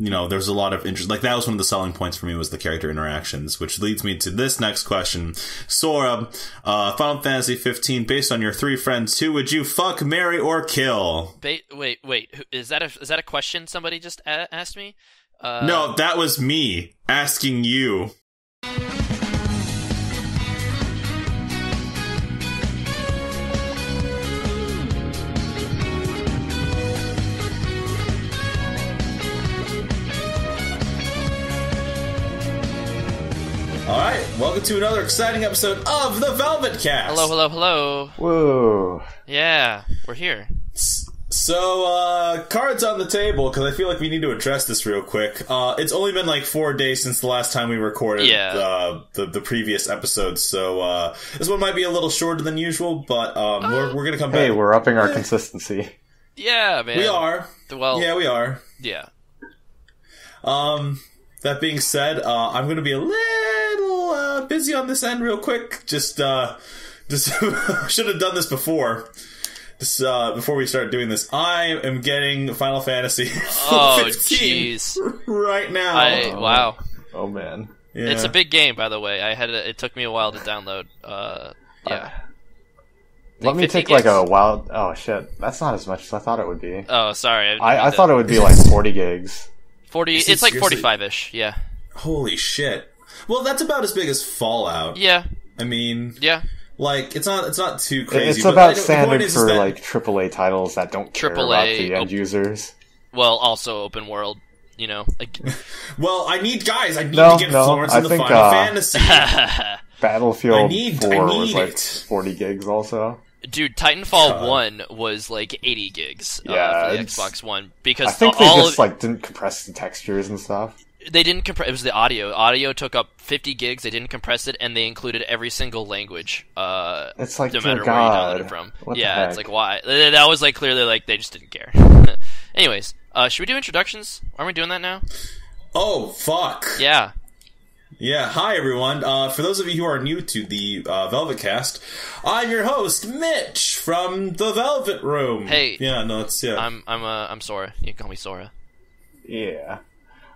there's a lot of interest. Like, that was one of the selling points for me, was the character interactions, which leads me to this next question. Sora, Final Fantasy 15, based on your 3 friends, who would you fuck, marry, or kill? Wait. Is that a question somebody just asked me? No, that was me asking you. Alright, welcome to another exciting episode of the Velvetcast! Hello. Whoa. Yeah, we're here. So, cards on the table, because I feel like we need to address this real quick. It's only been like 4 days since the last time we recorded the previous episode, so this one might be a little shorter than usual, but we're gonna come back. Hey, we're upping our consistency. Yeah, man. We are. Well, yeah, we are. Yeah. That being said, I'm going to be a little busy on this end real quick. Just should have done this before. Before we start doing this, I am getting Final Fantasy 15 right now. Wow. Oh man. Yeah. It's a big game, by the way. It took me a while to download. Yeah. Let me take like a wild. Oh shit, that's not as much as I thought it would be. Oh, sorry. I thought it would be like 40 gigs. 40. It's like 45-ish. Yeah. Holy shit. Well, that's about as big as Fallout. Yeah. I mean. Yeah. Like, it's not too crazy. It's about standard for like AAA titles that don't care about the end users. Well, also open world. Like. Well, I need to get Florence in the Final Fantasy. Battlefield 4 was like 40 gigs also. Dude, Titanfall 1 was like 80 gigs for the Xbox One, because I think they just didn't compress the textures and stuff. They didn't compress. It was the audio. Audio took up 50 gigs. They didn't compress it, and they included every single language. It's like, no matter where you download it from. Yeah, it's like, why? That was like clearly like they just didn't care. Anyways, should we do introductions? Aren't we doing that now? Oh fuck! Yeah. Yeah, hi everyone. For those of you who are new to the Velvetcast, I'm your host, Mitch from the Velvet Room. Hey. Yeah, no, it's I'm Sora. You can call me Sora. Yeah.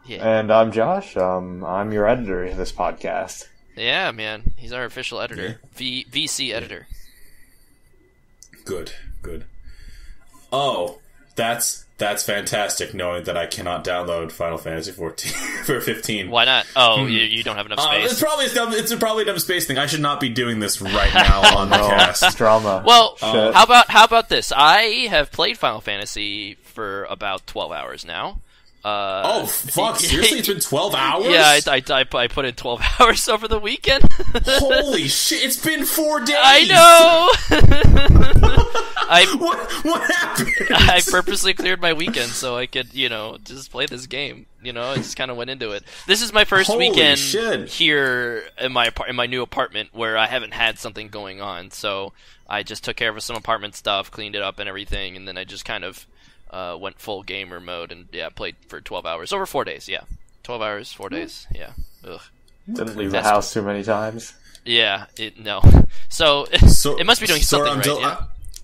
Yeah. And I'm Josh. I'm your editor of this podcast. Yeah, man. He's our official editor. Yeah. VC editor. Good. Oh, that's fantastic, knowing that I cannot download Final Fantasy 15. Why not? Oh, you don't have enough space. It's probably a dumb space thing. I should not be doing this right now on the cast. Drama. Well, how about this? I have played Final Fantasy for about 12 hours now. Oh fuck! Seriously, it's been 12 hours. Yeah, I put in 12 hours over the weekend. Holy shit! It's been 4 days. I know. What happened? I purposely cleared my weekend so I could, just play this game. I just kind of went into it. This is my first weekend here in my new apartment where I haven't had something going on. So I just took care of some apartment stuff, cleaned it up and everything, and then I just kind of went full gamer mode and played for 12 hours over 4 days. 12 hours, 4 days. Yeah. Ugh. Didn't leave the house too many times. Yeah. No. So it must be doing something right.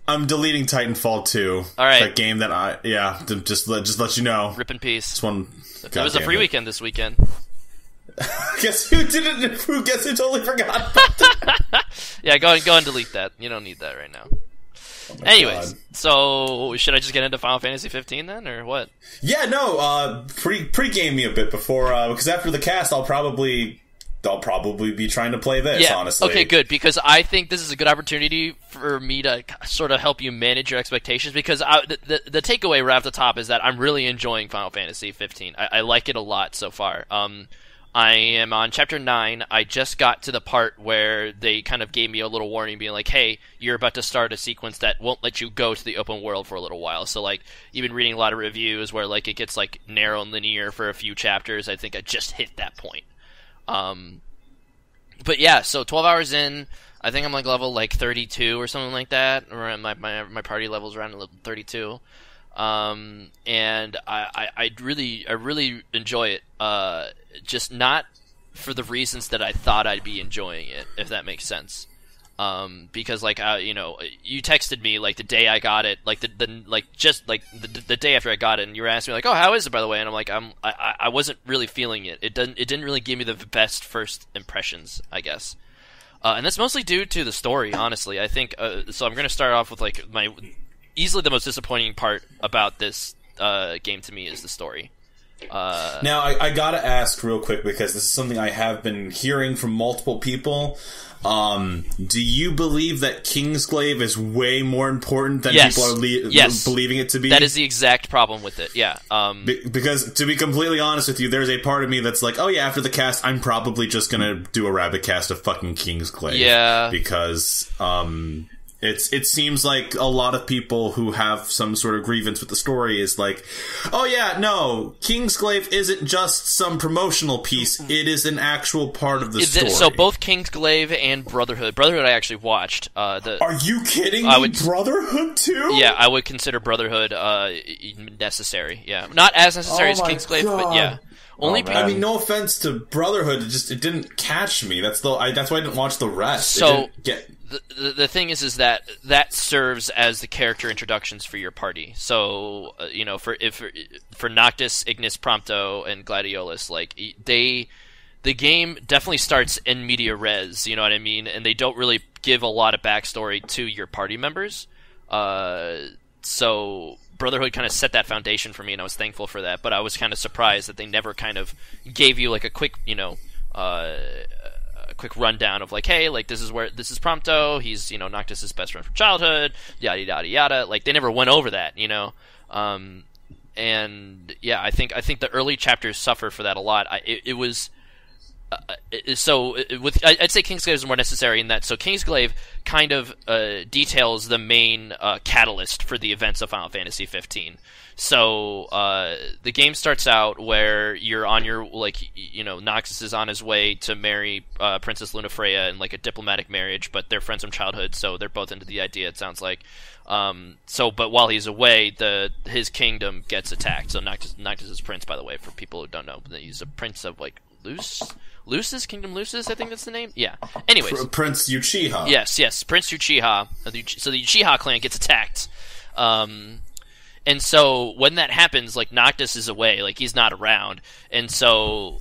I'm deleting Titanfall 2. All right. That game that just let you know. Rip in peace. This one. It was a free weekend this weekend. Guess who didn't? Guess who totally forgot about that? Yeah, go and delete that. You don't need that right now. Oh, anyways, so should I just get into Final Fantasy 15 then, or what? Yeah, no. Pre-game me a bit before, because after the cast, I'll probably be trying to play this. Yeah. Honestly, okay, good, because I think this is a good opportunity for me to sort of help you manage your expectations. Because the takeaway right off the top is that I'm really enjoying Final Fantasy 15. I like it a lot so far. I am on Chapter 9. I just got to the part where they kind of gave me a little warning, being like, hey, you're about to start a sequence that won't let you go to the open world for a little while. So, like, you've been reading a lot of reviews where, like, it gets, like, narrow and linear for a few chapters. I think I just hit that point. But yeah, so 12 hours in, I think I'm, like, level, like, 32 or something like that. Or my party level's around level 32. And I really enjoy it. Just not for the reasons that I thought I'd be enjoying it, if that makes sense. because like you texted me like the day I got it, like the day after I got it, and you were asking me like, oh, how is it by the way? And I'm like, I wasn't really feeling it. It didn't really give me the best first impressions, I guess. And that's mostly due to the story, honestly. I think so. I'm going to start off with like my easily the most disappointing part about this game to me is the story. Now, I gotta ask real quick, because this is something I have been hearing from multiple people. Do you believe that Kingsglaive is way more important than people are believing it to be? That is the exact problem with it, yeah. Because, to be completely honest with you, there's a part of me that's like, oh yeah, after the cast, I'm probably just gonna do a rabbit cast of fucking Kingsglaive. Yeah. Because, it seems like a lot of people who have some sort of grievance with the story is like, oh yeah, no, Kingsglaive isn't just some promotional piece, it is an actual part of the story. So both Kingsglaive and Brotherhood I actually watched. Are you kidding me? Brotherhood too? Yeah, I would consider Brotherhood necessary, yeah. Not as necessary as Kingsglaive, but yeah. I mean, no offense to Brotherhood, it didn't catch me. That's why I didn't watch the rest. So the thing is that serves as the character introductions for your party. So for Noctis, Ignis, Prompto, and Gladiolus, like the game definitely starts in media res. You know what I mean? And they don't really give a lot of backstory to your party members. So Brotherhood kind of set that foundation for me, and I was thankful for that. But I was kind of surprised that they never kind of gave you like a quick, a quick rundown of like, hey, like this is Prompto. He's Noctis' best friend from childhood. Yada yada yada. Like they never went over that, and yeah, I think the early chapters suffer for that a lot. I'd say Kingsglaive is more necessary in that. So Kingsglaive kind of details the main catalyst for the events of Final Fantasy 15. So the game starts out where you're on your Noctis is on his way to marry Princess Lunafreya in like a diplomatic marriage, but they're friends from childhood, so they're both into the idea. It sounds like. But while he's away, his kingdom gets attacked. So Noctis is prince, by the way, for people who don't know. He's a prince of like Lucis, Kingdom Lucis, I think that's the name. Yeah. Anyways, Prince Uchiha. Yes, Prince Uchiha. So the Uchiha clan gets attacked. And so when that happens, like Noctis is away, like he's not around, and so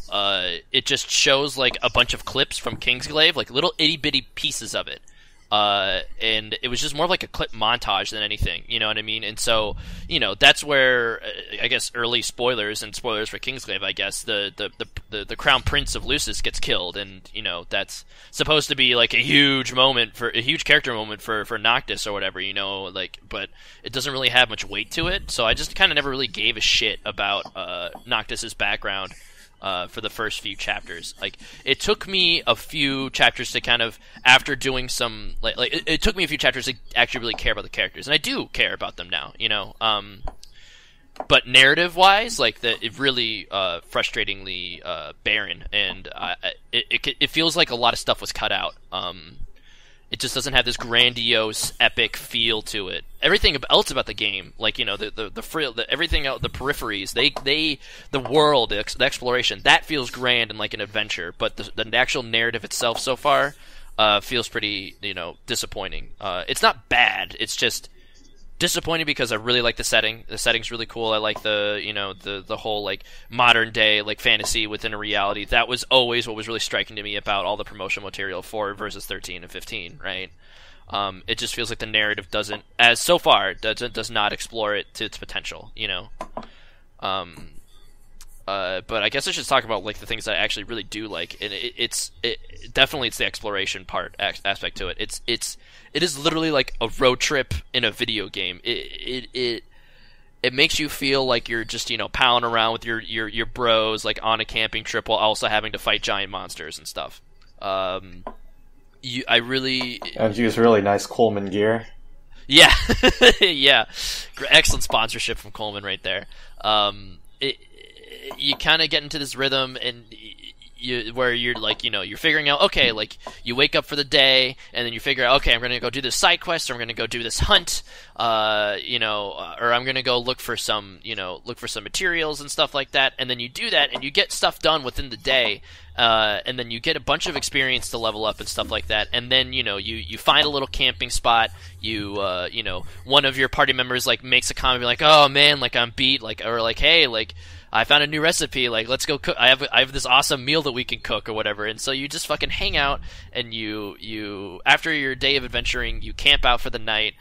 it just shows like a bunch of clips from Kingsglaive, like little itty bitty pieces of it. And it was just more like a clip montage than anything, you know what I mean? And so, that's where, I guess, early spoilers and spoilers for Kingsglaive, I guess, the Crown Prince of Lucis gets killed, and, that's supposed to be, like, a huge character moment for Noctis or whatever, but it doesn't really have much weight to it, so I just kind of never really gave a shit about, Noctis' background. For the first few chapters. Like, it took me a few chapters to kind of, after doing some, it took me a few chapters to actually really care about the characters, and I do care about them now, but narrative-wise, it really, frustratingly, barren, and it feels like a lot of stuff was cut out. It just doesn't have this grandiose, epic feel to it. Everything else about the game, like everything else, the peripheries, the world, the exploration, that feels grand and like an adventure. But the actual narrative itself, so far, feels pretty, disappointing. It's not bad. It's just disappointing because I really like the setting. The setting's really cool. I like the whole like modern day like fantasy within a reality. That was always what was really striking to me about all the promotional material for versus 13 and 15, right? It just feels like the narrative does not explore it to its potential, but I guess I should talk about like the things that I actually really do like, and it's definitely the exploration part aspect to it. It is literally like a road trip in a video game. It makes you feel like you're just palling around with your bros like on a camping trip while also having to fight giant monsters and stuff. And use really nice Coleman gear. Yeah, yeah, excellent sponsorship from Coleman right there. You kind of get into this rhythm, and where you're like, you're figuring out, okay, like you wake up for the day and then you figure out, okay, I'm going to go do this side quest, or I'm going to go do this hunt, or I'm going to go look for some materials and stuff like that. And then you do that and you get stuff done within the day. And then you get a bunch of experience to level up and stuff like that. And then, you find a little camping spot. One of your party members like makes a comment like, oh man, like I'm beat, like, or like, hey, like I found a new recipe, like let's go cook. I have this awesome meal that we can cook or whatever. And so you just fucking hang out, and you after your day of adventuring, you camp out for the night.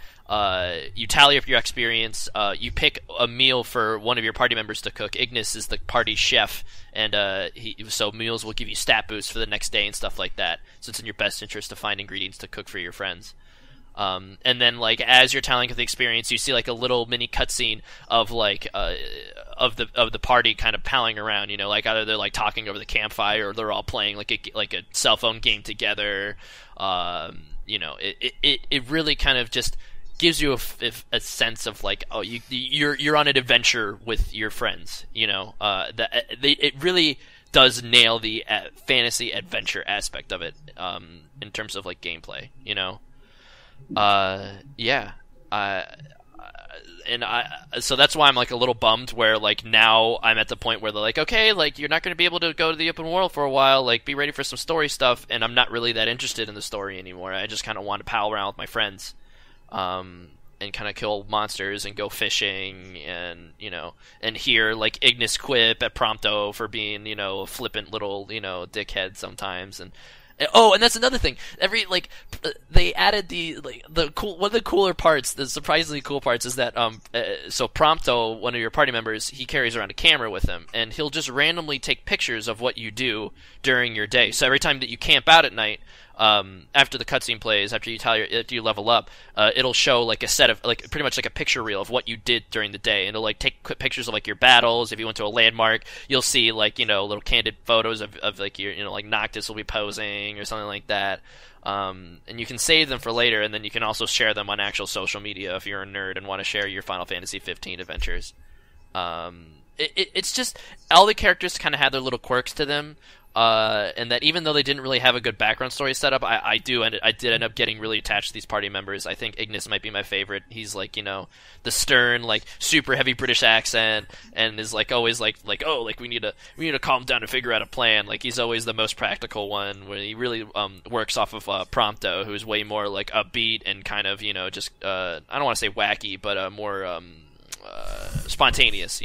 You tally up your experience. You pick a meal for one of your party members to cook. Ignis is the party chef, and so meals will give you stat boosts for the next day and stuff like that. So it's in your best interest to find ingredients to cook for your friends. And then, like, as you're tallying up the experience, you see like a little mini cutscene of like of the party kind of palling around. Like either they're like talking over the campfire, or they're all playing like a cell phone game together. It really kind of just gives you a sense of like, oh, you're on an adventure with your friends. It really does nail the fantasy adventure aspect of it, in terms of like gameplay. So that's why I'm like a little bummed where like now I'm at the point where they're like, okay, like you're not going to be able to go to the open world for a while, like be ready for some story stuff, and I'm not really that interested in the story anymore. I just kind of want to pal around with my friends, and kind of kill monsters and go fishing, and and hear like Ignis quip at Prompto for being a flippant little dickhead sometimes. And that's another thing. They added one of the cooler parts, the surprisingly cool parts, is that so Prompto, one of your party members, he carries around a camera with him, and he'll just randomly take pictures of what you do during your day. So every time that you camp out at night, after the cutscene plays, after you level up, it'll show like a set of like pretty much like a picture reel of what you did during the day, and it'll like take quick pictures of like your battles. If you went to a landmark, you'll see like little candid photos of like your like Noctis will be posing or something like that, and you can save them for later, and then you can also share them on actual social media if you're a nerd and want to share your Final Fantasy 15 adventures. It's just all the characters kind of have their little quirks to them. And that even though they didn't really have a good background story set up, I did end up getting really attached to these party members. I think Ignis might be my favorite. He's like, the stern, like super heavy British accent, and is like always like oh, like we need to calm down and figure out a plan. Like he's always the most practical one, where he really works off of Prompto, who's way more like upbeat and kind of just I don't want to say wacky, but more spontaneous.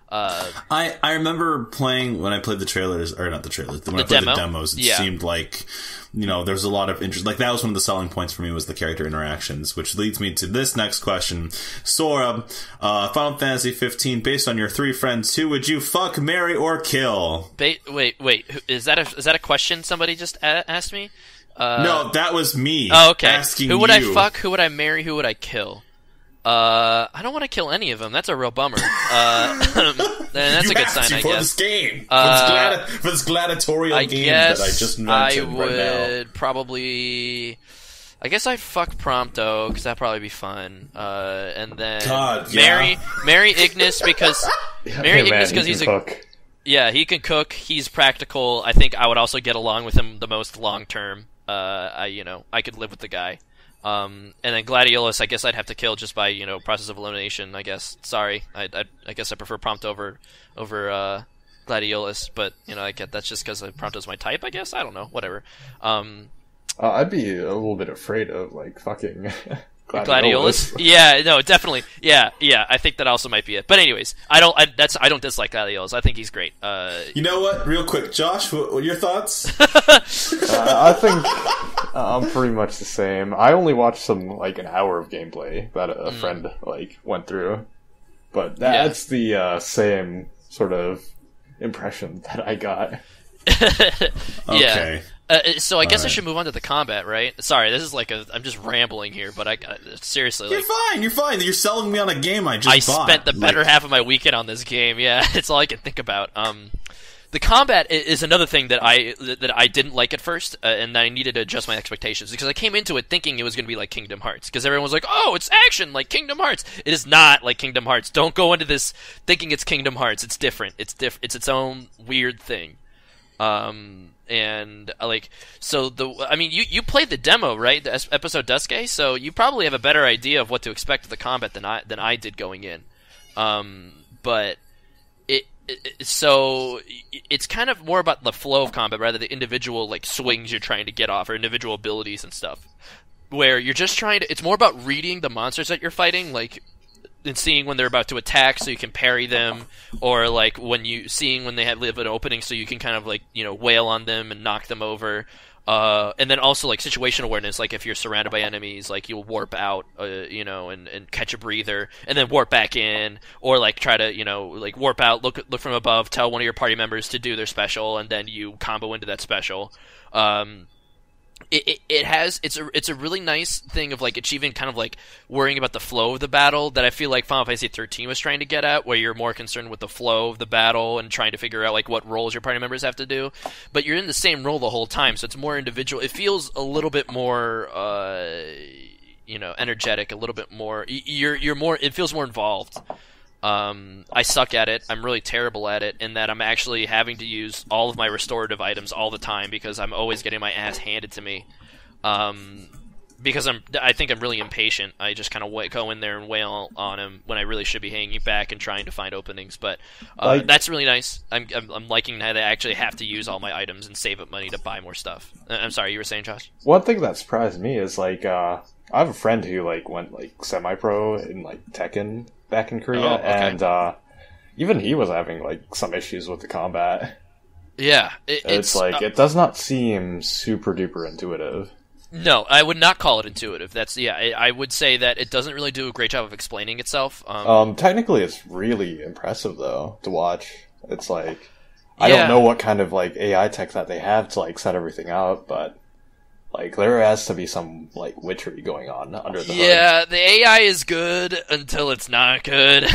I remember playing when I played the trailers, or not the trailers, when I played the demos. It seemed like there's a lot of interest. Like that was one of the selling points for me, was the character interactions, which leads me to this next question. Sora, Final Fantasy 15, based on your three friends, who would you fuck, marry, or kill? Wait, is that a question somebody just asked me? No, that was me. Oh, okay. Asking who would you. I fuck? Who would I marry? Who would I kill? I don't want to kill any of them. That's a real bummer. That's a good sign, I guess. For this game. For this gladiatorial game that I just mentioned right now. I would probably... I guess I'd fuck Prompto, because that'd probably be fun. And then marry Ignis, because... Ignis because he's a cook. Yeah, he can cook. He's practical. I think I would also get along with him the most long term. I could live with the guy. And then Gladiolus, I guess I'd have to kill just by process of elimination. I guess. Sorry, I guess I prefer Prompto over Gladiolus, but I get that's just because Prompto's my type. I guess I don't know. Whatever. I'd be a little bit afraid of like fucking Gladiolus. Yeah, no, definitely. Yeah. I think that also might be it. But anyways, I don't dislike Gladiolus. I think he's great. You know what? Real quick, Josh, what are your thoughts? I think I'm pretty much the same. I only watched an hour of gameplay that a friend went through, but that's the same sort of impression that I got. Okay. So I guess I should move on to the combat, right? Sorry, this is I'm just rambling here, but seriously. You're fine. You're selling me on a game I bought. Spent the better half of my weekend on this game, yeah. It's all I can think about. The combat is another thing that I didn't like at first, and that I needed to adjust my expectations, because I came into it thinking it was going to be like Kingdom Hearts, because everyone was like, oh, it's action like Kingdom Hearts. It is not like Kingdom Hearts. Don't go into this thinking it's Kingdom Hearts. It's different. It's its own weird thing. And like, so you played the demo, right? The episode Duske, so you probably have a better idea of what to expect of the combat than I did going in. But so it's kind of more about the flow of combat rather than the individual like swings you're trying to get off or individual abilities and stuff. Where you're just trying to, it's more about reading the monsters that you're fighting, like, and seeing when they're about to attack so you can parry them, or like seeing when they have an opening so you can kind of like, wail on them and knock them over. And then also like situation awareness, like if you're surrounded by enemies, like you'll warp out, and catch a breather and then warp back in, or like try to, like warp out, look from above, tell one of your party members to do their special, and then you combo into that special. It's a really nice thing of like achieving kind of like worrying about the flow of the battle that I feel like Final Fantasy 13 was trying to get at, where you're more concerned with the flow of the battle and trying to figure out like what roles your party members have to do, but you're in the same role the whole time, so it's more individual. It feels a little bit more energetic, a little bit more, you're more, it feels more involved. I suck at it. I'm really terrible at it in that I'm actually having to use all of my restorative items all the time because I'm always getting my ass handed to me. Because I think I'm really impatient. I just kind of go in there and wail on him when I really should be hanging back and trying to find openings. But that's really nice. I'm liking that I actually have to use all my items and save up money to buy more stuff. I'm sorry, you were saying, Josh? One thing that surprised me is like I have a friend who like went like semi-pro in like Tekken back in Korea, and even he was having like some issues with the combat. Yeah, it's like it does not seem super duper intuitive. No, I would not call it intuitive. I would say that it doesn't really do a great job of explaining itself. Technically, it's really impressive though to watch. It's like I don't know what kind of like AI tech that they have to like set everything up, but like there has to be some like witchery going on under the hood. Yeah, the AI is good until it's not good.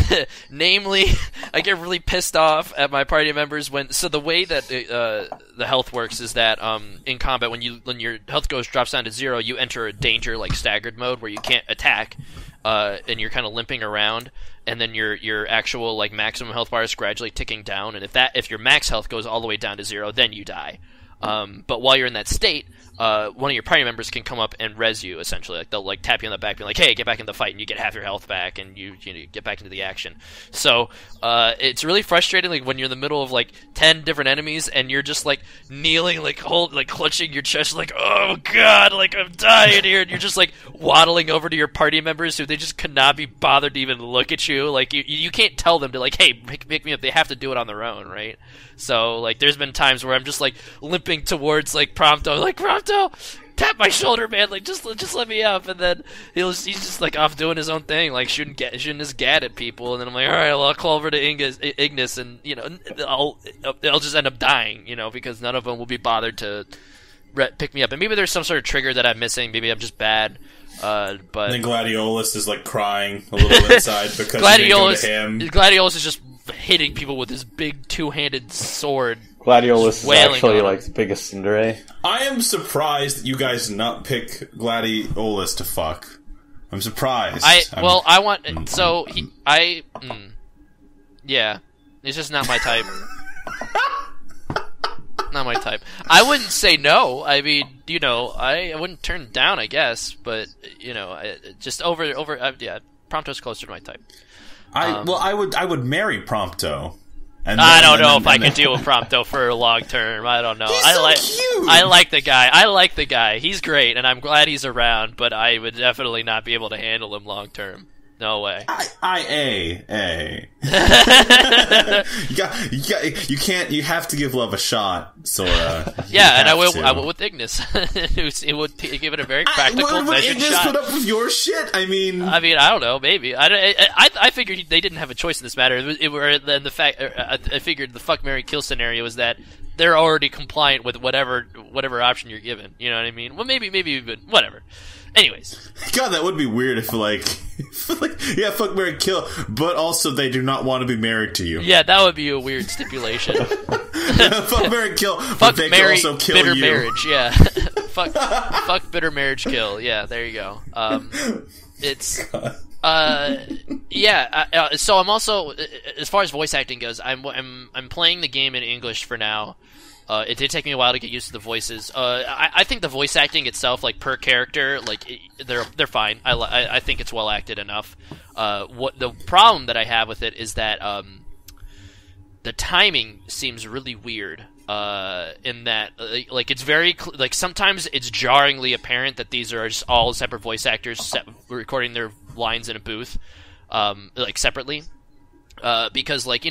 Namely, I get really pissed off at my party members so the way that the health works is that in combat when your health drops down to 0, you enter a danger like staggered mode where you can't attack, and you're kind of limping around, and then your actual like maximum health bar is gradually ticking down, and if your max health goes all the way down to 0, then you die. But while you're in that state, one of your party members can come up and res you, essentially. Like they'll like tap you on the back, being like, "Hey, get back in the fight," and you get half your health back, and you get back into the action. So it's really frustrating, like when you're in the middle of like 10 different enemies, and you're just like kneeling, like clutching your chest, like, "Oh God, like I'm dying here," and you're just like waddling over to your party members who they just could not be bothered to even look at you. Like you can't tell them to like, "Hey, pick me up." They have to do it on their own, right? So like there's been times where I'm just like limping towards like Prompto, like, "Prompto, tap my shoulder, man, like just let me up," and then he's just like off doing his own thing, like shooting his gat at people, and then I'm like, all right, well, I'll call over to Ignis, and I'll just end up dying, because none of them will be bothered to pick me up, and maybe there's some sort of trigger that I'm missing, maybe I'm just bad. But and then Gladiolus is like crying a little inside because Gladiolus, Gladiolus is just hitting people with his big two-handed sword. Gladiolus is actually like the biggest tsundere. I am surprised that you guys did not pick Gladiolus to fuck. I'm surprised. Yeah, it's just not my type. Not my type. I wouldn't say no. I mean, I wouldn't turn it down, I guess, but just Prompto's closer to my type. I would marry Prompto. I don't know if I could deal with Prompto for a long term. I don't know. Cute. I like the guy. He's great, and I'm glad he's around. But I would definitely not be able to handle him long term. No way. You have to give love a shot, Sora. Yeah, and I will with Ignis. It would give it a very practical, measured Ignis shot. Put up with your shit? I mean, I don't know. Maybe I figured they didn't have a choice in this matter. I figured the fuck, marry, kill scenario is that they're already compliant with whatever option you're given. You know what I mean? Well, maybe even whatever. Anyways, God, that would be weird if fuck, marry, kill, but also they do not want to be married to you. Yeah, that would be a weird stipulation. Fuck, marry, kill, but they can also kill bitter you. Marriage, yeah. fuck, bitter marriage, kill. Yeah, there you go. It's. Yeah. So I'm also, as far as voice acting goes, I'm playing the game in English for now. It did take me a while to get used to the voices. I think the voice acting itself, like per character, like they're fine. I think it's well acted enough. What the problem that I have with it is that the timing seems really weird. In that, like it's very like sometimes it's jarringly apparent that these are just all separate voice actors recording their lines in a booth, like separately, because like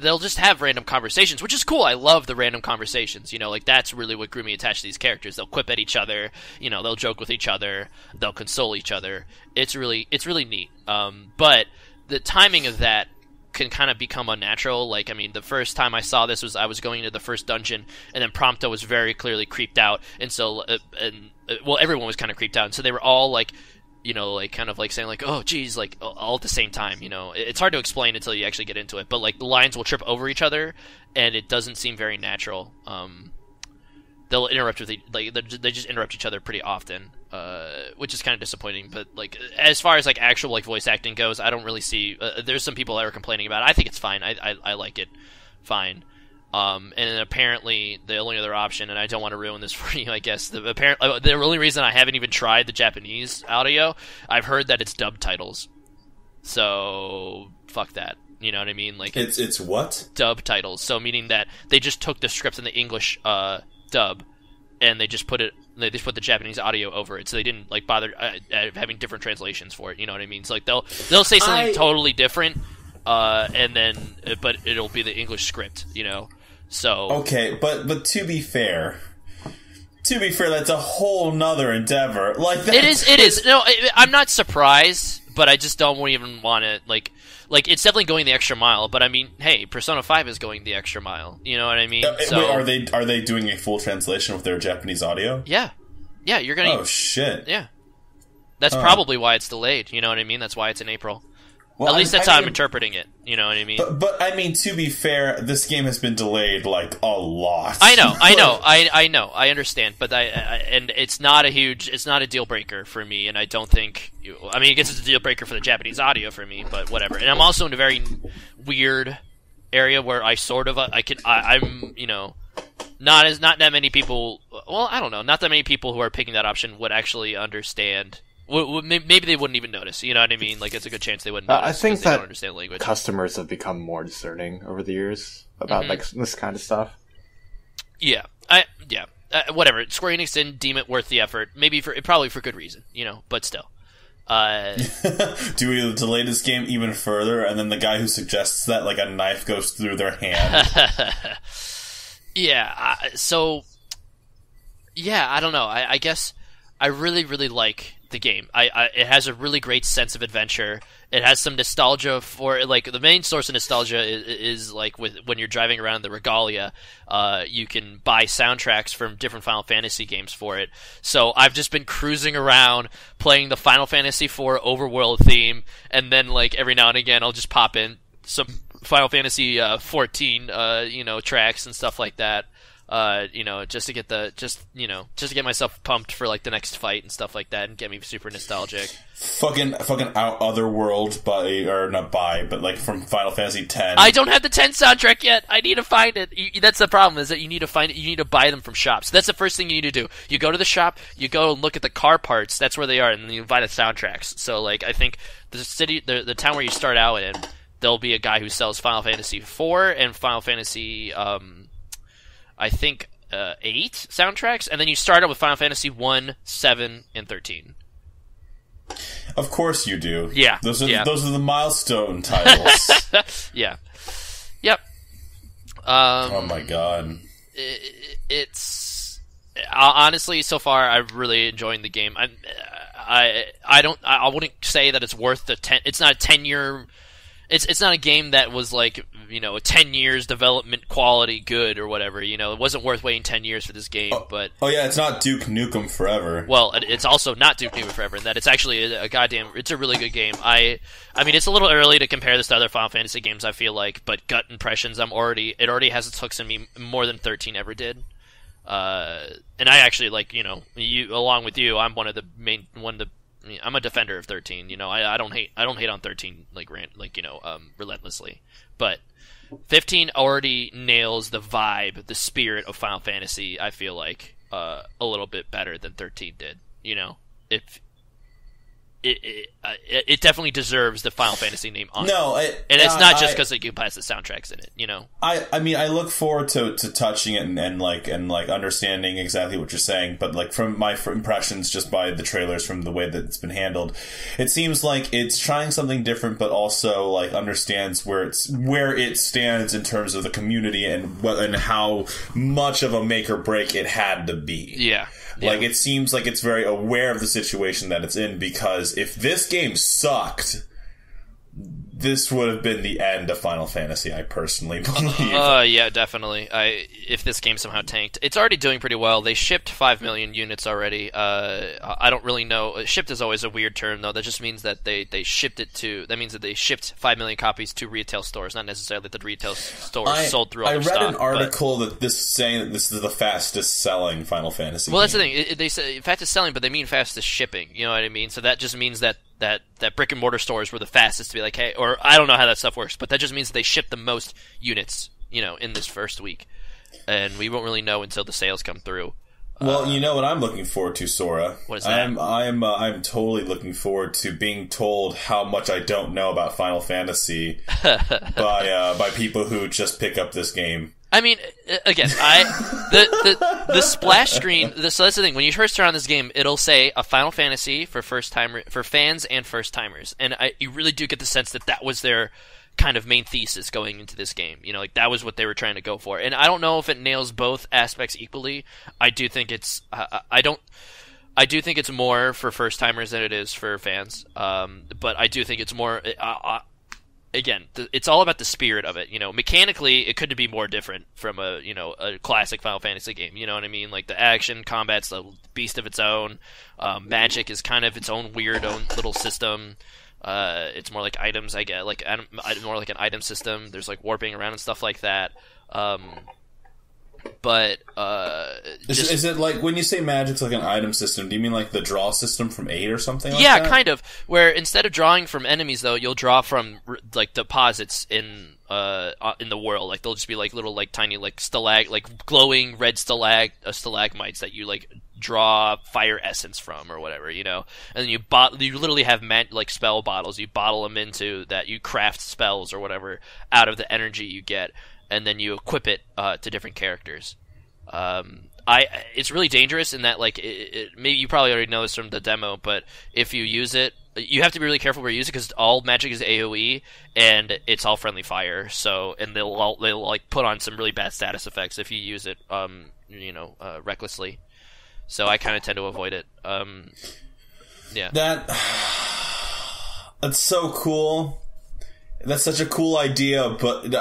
they'll just have random conversations, which is cool. I love the random conversations. Like that's really what grew me attached to these characters. They'll quip at each other. They'll joke with each other. They'll console each other. It's really neat. But the timing of that can kind of become unnatural. Like, I mean, the first time I saw this was I was going into the first dungeon, and then Prompto was very clearly creeped out, and so well, everyone was kind of creeped out, and so they were all like, like kind of like saying like, oh geez, like all at the same time. It's hard to explain until you actually get into it, but like the lines will trip over each other, and it doesn't seem very natural. They'll interrupt they just interrupt each other pretty often, which is kind of disappointing. But like as far as like actual like voice acting goes, I don't really see. There's some people that are complaining about it. I think it's fine. I like it fine. And then apparently the only other option, and I don't want to ruin this for you, I guess the only reason I haven't even tried the Japanese audio, I've heard that it's dub titles. So fuck that. You know what I mean? Like it's what? Dub titles. So meaning that they just took the script in the English dub, and they just put the Japanese audio over it, so they didn't like bother having different translations for it. You know what I mean? So like they'll say something totally different, and then but it'll be the English script. So okay, but to be fair, that's a whole nother endeavor. Like that, it is. No, I'm not surprised, but I just don't even want to like it's definitely going the extra mile, but I mean, hey, Persona 5 is going the extra mile. You know what I mean? So, wait, are they doing a full translation with their Japanese audio? Yeah, you're gonna. Oh shit! Yeah, that's probably why it's delayed. You know what I mean? That's why it's in April. Well, at least that's how I'm interpreting it. You know what I mean? But I mean, to be fair, this game has been delayed like a lot. I know. I understand, but and it's not a deal breaker for me, and I don't think. I mean, I guess it's a deal breaker for the Japanese audio for me, but whatever. And I'm also in a very weird area where I'm not that many people. Well, I don't know. Not that many people who are picking that option would actually understand. Maybe they wouldn't even notice. You know what I mean? Like, it's a good chance they wouldn't notice. I think they that don't understand language. Customers have become more discerning over the years about like this kind of stuff. Yeah, whatever. Square Enix didn't deem it worth the effort. Probably for good reason. But still. Do we delay this game even further, and then the guy who suggests that like a knife goes through their hand? Yeah. So. Yeah, I don't know. I guess I really, really like the game. It has a really great sense of adventure. It has some nostalgia for like the main source of nostalgia is like when you're driving around the Regalia, you can buy soundtracks from different Final Fantasy games for it. So I've just been cruising around playing the Final Fantasy IV overworld theme, and then like every now and again I'll just pop in some Final Fantasy 14 tracks and stuff like that. Just to get myself pumped for like the next fight and stuff like that, and get me super nostalgic. Fucking out Otherworld but like from Final Fantasy X. I don't have the 10 soundtrack yet. I need to find it. That's the problem, is that you need to find it. You need to buy them from shops. That's the first thing you need to do. You go to the shop, you go and look at the car parts. That's where they are, and then you buy the soundtracks. So like I think the town where you start out in, there'll be a guy who sells Final Fantasy IV and Final Fantasy. I think 8 soundtracks, and then you start out with Final Fantasy 1, 7, and 13. Of course you do. Yeah. Those are the milestone titles. Yeah. Yep. Oh my god. It's honestly, so far I'm really enjoying the game. I wouldn't say that it's worth the 10. It's not a 10-year. It's not a game that was like, a 10 years development quality good or whatever. It wasn't worth waiting 10 years for this game. But it's not Duke Nukem Forever. Well, it's also not Duke Nukem Forever in that it's actually it's a really good game. I mean, it's a little early to compare this to other Final Fantasy games, I feel like, but gut impressions, it already has its hooks in me more than 13 ever did. And I actually along with you, I'm one of the I'm a defender of 13. You know, I don't hate on 13 relentlessly, but 15 already nails the vibe, the spirit of Final Fantasy. I feel like a little bit better than 13 did. You know, if it definitely deserves the Final Fantasy name on it. And it's not just because it has the soundtracks in it, you know. I mean, I look forward to touching it and understanding exactly what you're saying, but like from my impressions just by the trailers, from the way that it's been handled, it seems like it's trying something different, but also like understands where it stands in terms of the community and how much of a make or break it had to be. Yeah. Like, it seems like it's very aware of the situation that it's in, because if this game sucked, this would have been the end of Final Fantasy, I personally believe. Yeah, definitely. If this game somehow tanked. It's already doing pretty well. They shipped 5 million units already. I don't really know. Shipped is always a weird term, though. That just means that they shipped it to... That means that they shipped 5 million copies to retail stores, not necessarily that the retail stores sold through all their stock. I read an article that this is saying that this is the fastest selling Final Fantasy game. That's the thing. They say fastest selling, but they mean fastest shipping. You know what I mean? So that just means that brick and mortar stores were the fastest to be like, hey, or I don't know how that stuff works, but that just means they shipped the most units, you know, in this first week, and we won't really know until the sales come through. Well, you know what I'm looking forward to, Sora. What is that? I'm totally looking forward to being told how much I don't know about Final Fantasy by people who just pick up this game. I mean, again, the splash screen. So that's the thing. When you first turn on this game, it'll say a Final Fantasy for fans and first timers, and you really do get the sense that was their kind of main thesis going into this game. You know, like that was what they were trying to go for. And I don't know if it nails both aspects equally. I do think it's I do think it's more for first timers than it is for fans. But I do think it's more. Again, it's all about the spirit of it. You know, mechanically, it couldn't be more different from a classic Final Fantasy game. You know what I mean? Like the action, combat's a beast of its own. Magic is kind of its own weird own little system. It's more like items, I get, like more like an item system. There's like warping around and stuff like that. But is it like when you say magic's like an item system? Do you mean like the draw system from 8 or something? Yeah, like that? Kind of. Where instead of drawing from enemies, though, you'll draw from like deposits in the world. Like they'll just be like little like tiny like glowing red stalagmites that you like draw fire essence from or whatever, you know. And then you literally have like spell bottles. You bottle them into that. You craft spells or whatever out of the energy you get. And then you equip it to different characters. It's really dangerous in that, like, maybe you probably already know this from the demo, but if you use it, you have to be really careful where you use it because all magic is AoE and it's all friendly fire. So, and they'll like put on some really bad status effects if you use it, recklessly. So I kind of tend to avoid it. Yeah. That's so cool. That's such a cool idea, but.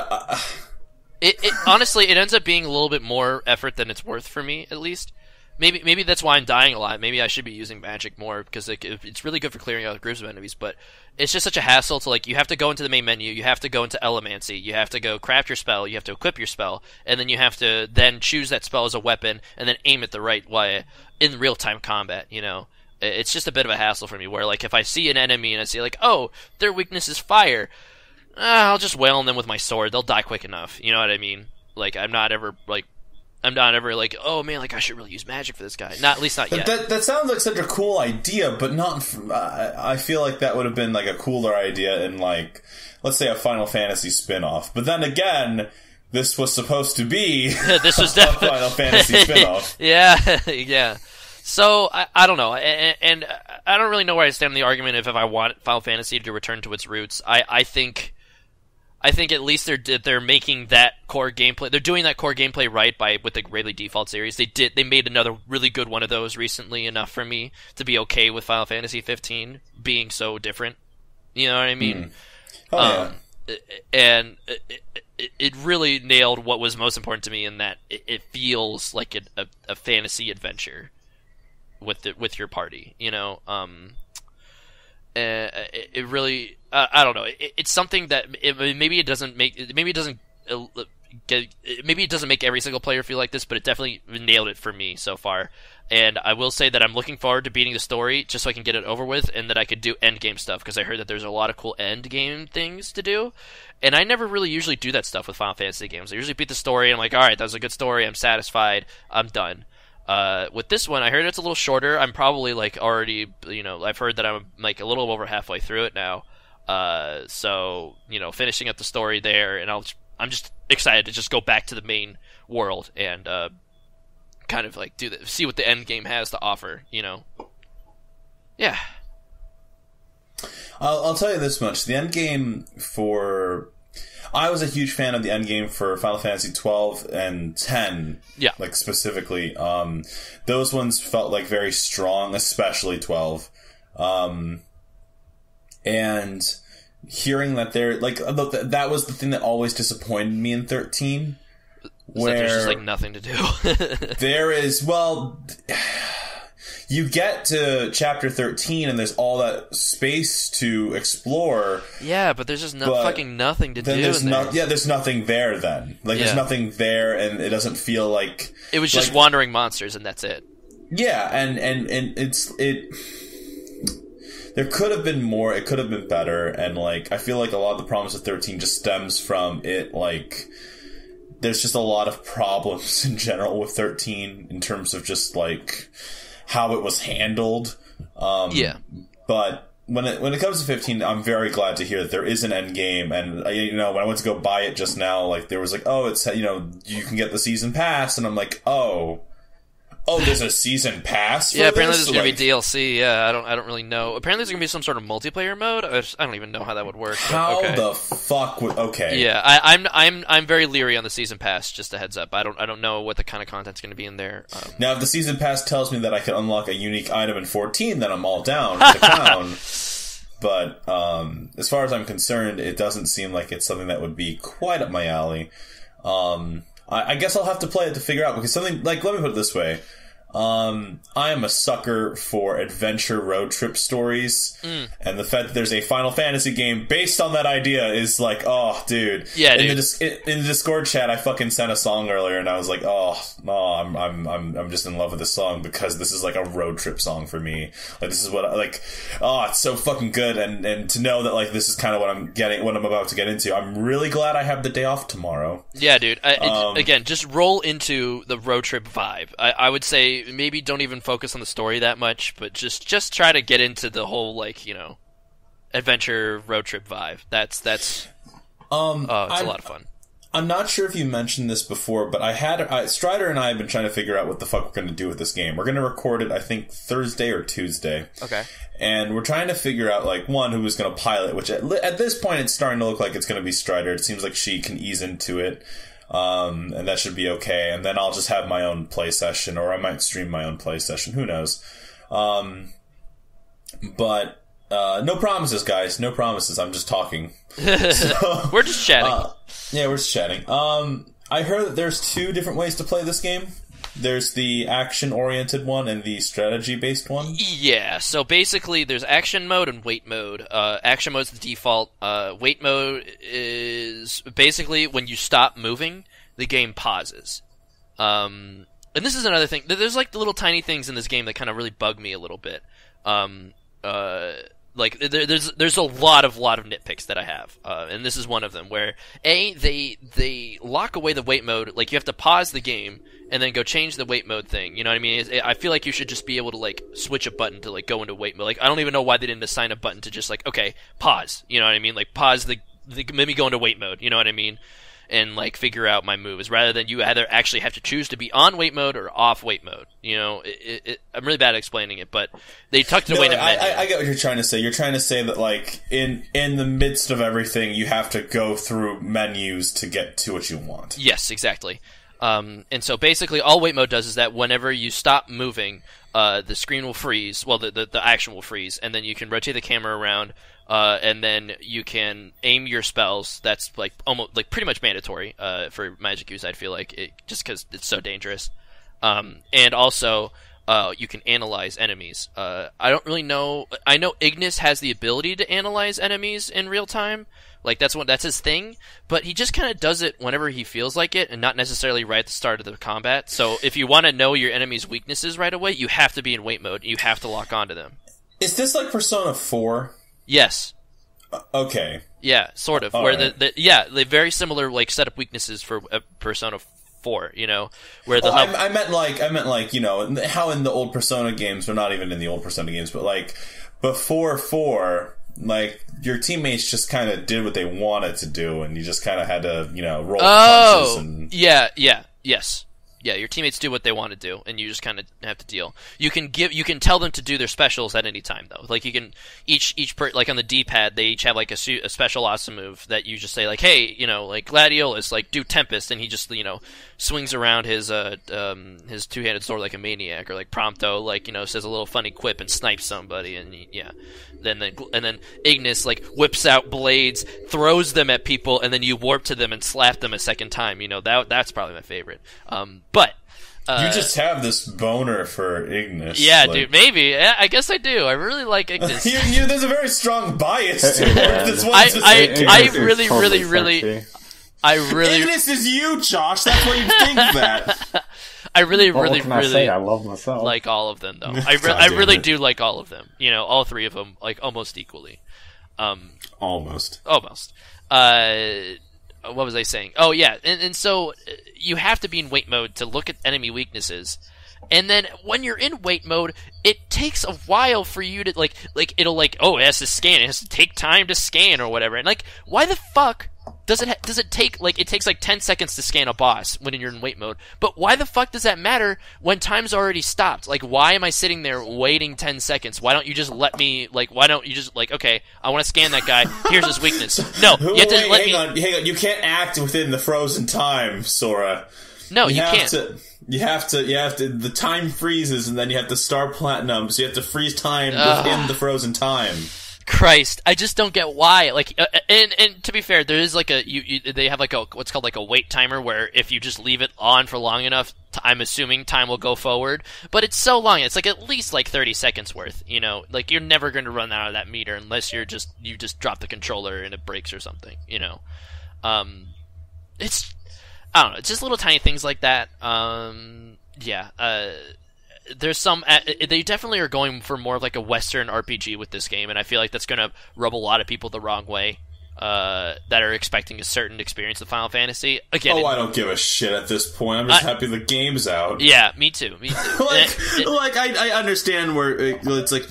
It honestly, it ends up being a little bit more effort than it's worth for me, at least. Maybe that's why I'm dying a lot. Maybe I should be using magic more, because it's really good for clearing out groups of enemies, but it's just such a hassle to, like, you have to go into the main menu, you have to go into Elemancy, you have to go craft your spell, you have to equip your spell, and then you have to then choose that spell as a weapon, and then aim it the right way in real-time combat, you know? It's just a bit of a hassle for me, where, like, if I see an enemy and I see, like, oh, their weakness is fire, I'll just wail on them with my sword. They'll die quick enough. You know what I mean? Like, I'm not ever like, oh man, like I should really use magic for this guy. At least not yet. That sounds like such a cool idea, but not. I feel like that would have been like a cooler idea in, like, let's say a Final Fantasy spin-off. But then again, this was supposed to be this was a Final Fantasy spin-off. Yeah. So, I don't know, and I don't really know where I stand in the argument if I want Final Fantasy to return to its roots. I think at least they're making that core gameplay. They're doing that core gameplay right with the Bravely Default series. They made another really good one of those recently, enough for me to be okay with Final Fantasy 15 being so different. You know what I mean? Yeah. And it really nailed what was most important to me in that it feels like a fantasy adventure with your party, you know. It really, I don't know. It's something that maybe it doesn't maybe it doesn't make every single player feel like this, but it definitely nailed it for me so far. And I will say that I'm looking forward to beating the story just so I can get it over with, and that I could do end game stuff, because I heard that there's a lot of cool end game things to do. And I never really usually do that stuff with Final Fantasy games. I usually beat the story and I'm like, alright, that was a good story, I'm satisfied, I'm done. With this one, I heard it's a little shorter. I'm probably like already, I've heard that I'm like a little over halfway through it now. So, finishing up the story there, and I'm just excited to just go back to the main world and kind of like see what the end game has to offer, Yeah. I'll tell you this much: the end game I was a huge fan of the end game for Final Fantasy 12 and 10. Yeah. Like, specifically. Those ones felt like very strong, especially 12. And hearing that that was the thing that always disappointed me in 13. Where there's just like nothing to do. There is, you get to chapter 13 and there's all that space to explore. Yeah, but there's just fucking nothing to do. There's nothing there then. There's nothing there, and it doesn't feel like it was just wandering monsters, and that's it. Yeah, and there could have been more. It could have been better, and I feel like a lot of the problems with 13 just stems from it. There's just a lot of problems in general with 13 in terms of just how it was handled. Yeah. But when it comes to 15, I'm very glad to hear that there is an end game. And when I went to go buy it just now, there was it's you can get the season pass, and I'm like, oh, there's a season pass for Yeah, apparently this? there's going to be DLC. Yeah, I don't really know. Apparently there's going to be some sort of multiplayer mode. I don't even know how that would work. How the fuck would... Okay. Yeah, I'm very leery on the season pass, just a heads up. I don't know what the kind of content's going to be in there. Now, if the season pass tells me that I can unlock a unique item in 14, then I'm all down with the clown. But as far as I'm concerned, it doesn't seem like it's something that would be quite up my alley. I guess I'll have to play it to figure out, because something let me put it this way. I am a sucker for adventure road trip stories, and the fact that there's a Final Fantasy game based on that idea is oh, dude. Yeah, in dude. In the Discord chat, I fucking sent a song earlier, and I was like, I'm just in love with this song, because this is a road trip song for me. This is what it's so fucking good, and to know that this is kind of what I'm about to get into. I'm really glad I have the day off tomorrow. Yeah, dude. Again, just roll into the road trip vibe. I would say maybe don't even focus on the story that much, but just try to get into the whole adventure road trip vibe. It's a lot of fun. I'm not sure if you mentioned this before, but Strider and I have been trying to figure out what the fuck we're going to do with this game. We're going to record it, I think, Thursday or Tuesday. Okay. And we're trying to figure out, one, who was going to pilot, which at this point it's starting to look like it's going to be Strider. It seems like she can ease into it. And that should be okay. And then I'll just have my own play session, or I might stream my own play session. Who knows? But no promises, guys. No promises. I'm just talking. So, we're just chatting. Yeah, we're just chatting. I heard that there's 2 different ways to play this game. There's the action-oriented one and the strategy-based one. Yeah, so basically there's action mode and wait mode. Action mode's the default. Wait mode is basically when you stop moving, the game pauses. And this is another thing. There's the little tiny things in this game that kind of really bug me a little bit. There's a lot of nitpicks that I have, and this is one of them. Where they lock away the wait mode. You have to pause the game and then go change the wait mode thing. You know what I mean? I feel like you should just be able to switch a button to go into wait mode. I don't even know why they didn't assign a button to just okay, pause. You know what I mean? Pause the maybe go into wait mode. You know what I mean? And figure out my moves, rather than you either actually have to choose to be on wait mode or off wait mode. I'm really bad at explaining it, but they tucked it away in a menu. I get what you're trying to say. You're trying to say that in the midst of everything, you have to go through menus to get to what you want. Yes, exactly. And so basically all wait mode does is that whenever you stop moving, the screen will freeze. Well, the action will freeze, and then you can rotate the camera around. And then you can aim your spells. That's almost pretty much mandatory for magic use. I feel just because it's so dangerous. And also you can analyze enemies. I don't really know. I know Ignis has the ability to analyze enemies in real time. Like that's his thing, but he just kind of does it whenever he feels like it, and not necessarily right at the start of the combat. So if you want to know your enemy's weaknesses right away, you have to be in wait mode. You have to lock onto them. Is this like Persona 4? Yes. Okay. Yeah, sort of. All where right. the very similar like setup weaknesses for Persona 4. You know, where the I meant like you know how in the old Persona games, or not even in the old Persona games, but like before 4. Like, your teammates just kind of did what they wanted to do, and you just kind of had to, you know, roll punches and... Yes. Yeah, your teammates do what they want to do, and you just kind of have to deal. You can tell them to do their specials at any time, though. Like, you can, like on the D-pad, they each have like a special awesome move that you just say, like, hey, you know, like Gladiolus, like, do Tempest, and he just, you know, swings around his two-handed sword like a maniac, or like Prompto, like, you know, says a little funny quip and snipes somebody, and then Ignis, like, whips out blades, throws them at people, and then you warp to them and slap them a second time. You know, that's probably my favorite. But you just have this boner for Ignis. Yeah, like... dude, maybe. Yeah, I guess I do. I really like Ignis. There's a very strong bias to this one. I really Ignis is you, Josh. That's why you think that. I really I love myself. Like all of them, though. I really do like all of them. You know, all three of them, like almost equally. Almost. What was I saying? Oh, yeah. And so you have to be in wait mode to look at enemy weaknesses. And then when you're in wait mode, it takes a while for you to, like it'll like, oh, it has to scan. It has to take time to scan or whatever. And, like, why the fuck does it take, like, it takes, like, 10 seconds to scan a boss when you're in wait mode. But why the fuck does that matter when time's already stopped? Like, why am I sitting there waiting 10 seconds? Why don't you just let me, like, okay, I want to scan that guy. Here's his weakness. No, you have to hang on. You can't act within the frozen time, Sora. No, you can't. You have to, the time freezes, and then you have to start platinum, so you have to freeze time within the frozen time. Christ, I just don't get why. Like, and to be fair, there is like they have like what's called like a wait timer, where if you just leave it on for long enough, I'm assuming time will go forward. But it's so long, it's like at least like 30 seconds worth. You know, like you're never going to run out of that meter unless you just drop the controller and it breaks or something. You know, it's, I don't know, it's just little tiny things like that. There's some, they definitely are going for more of like a Western RPG with this game, and I feel like that's going to rub a lot of people the wrong way that are expecting a certain experience of Final Fantasy. Again, I don't give a shit at this point. I'm just happy the game's out. Yeah, me too. I understand where it's like,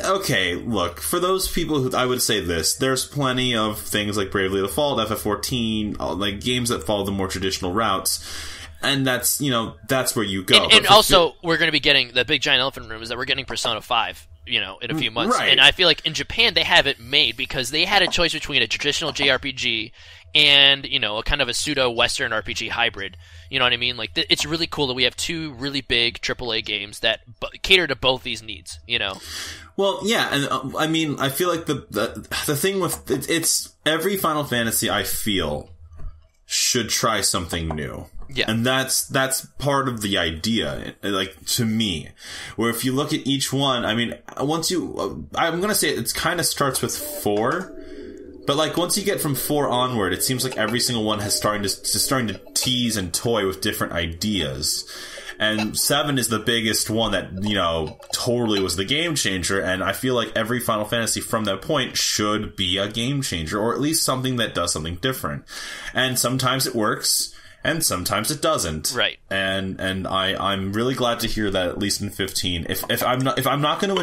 okay, look, for those people who, I would say this, there's plenty of things like Bravely Default, FF14, like games that follow the more traditional routes. And that's, you know, that's where you go. And also, we're going to be getting, the big giant elephant room is that we're getting Persona 5, you know, in a few months. Right. And I feel like in Japan, they have it made because they had a choice between a traditional JRPG and, you know, a kind of a pseudo-Western RPG hybrid. You know what I mean? Like, it's really cool that we have two really big AAA games that cater to both these needs, you know? Well, yeah, and I mean, I feel like the thing with, it's every Final Fantasy, I feel, should try something new. Yeah. And that's part of the idea, like, to me. Where if you look at each one, I mean, I'm gonna say it kind of starts with 4, but like, once you get from 4 onward, it seems like every single one has starting to tease and toy with different ideas. And 7 is the biggest one that, you know, totally was the game changer, and I feel like every Final Fantasy from that point should be a game changer, or at least something that does something different. And sometimes it works, and sometimes it doesn't. Right. And I'm really glad to hear that, at least in 15. If I'm going to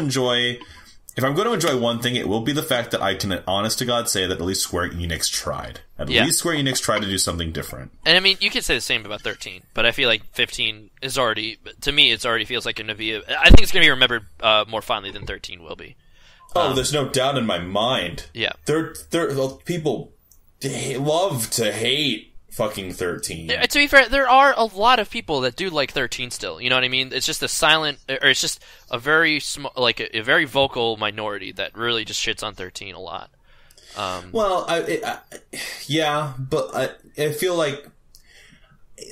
enjoy one thing, it will be the fact that I can, honest to God, say that at least Square Enix tried. At least Square Enix tried to do something different. And I mean, you could say the same about 13, but I feel like 15 is already, to me, it already feels like I think it's going to be remembered more fondly than 13 will be. There's no doubt in my mind. Yeah. People love to hate fucking 13. To be fair, there are a lot of people that do like 13 still. You know what I mean? It's just it's just a very a very vocal minority that really just shits on 13 a lot. Well, yeah, but I feel like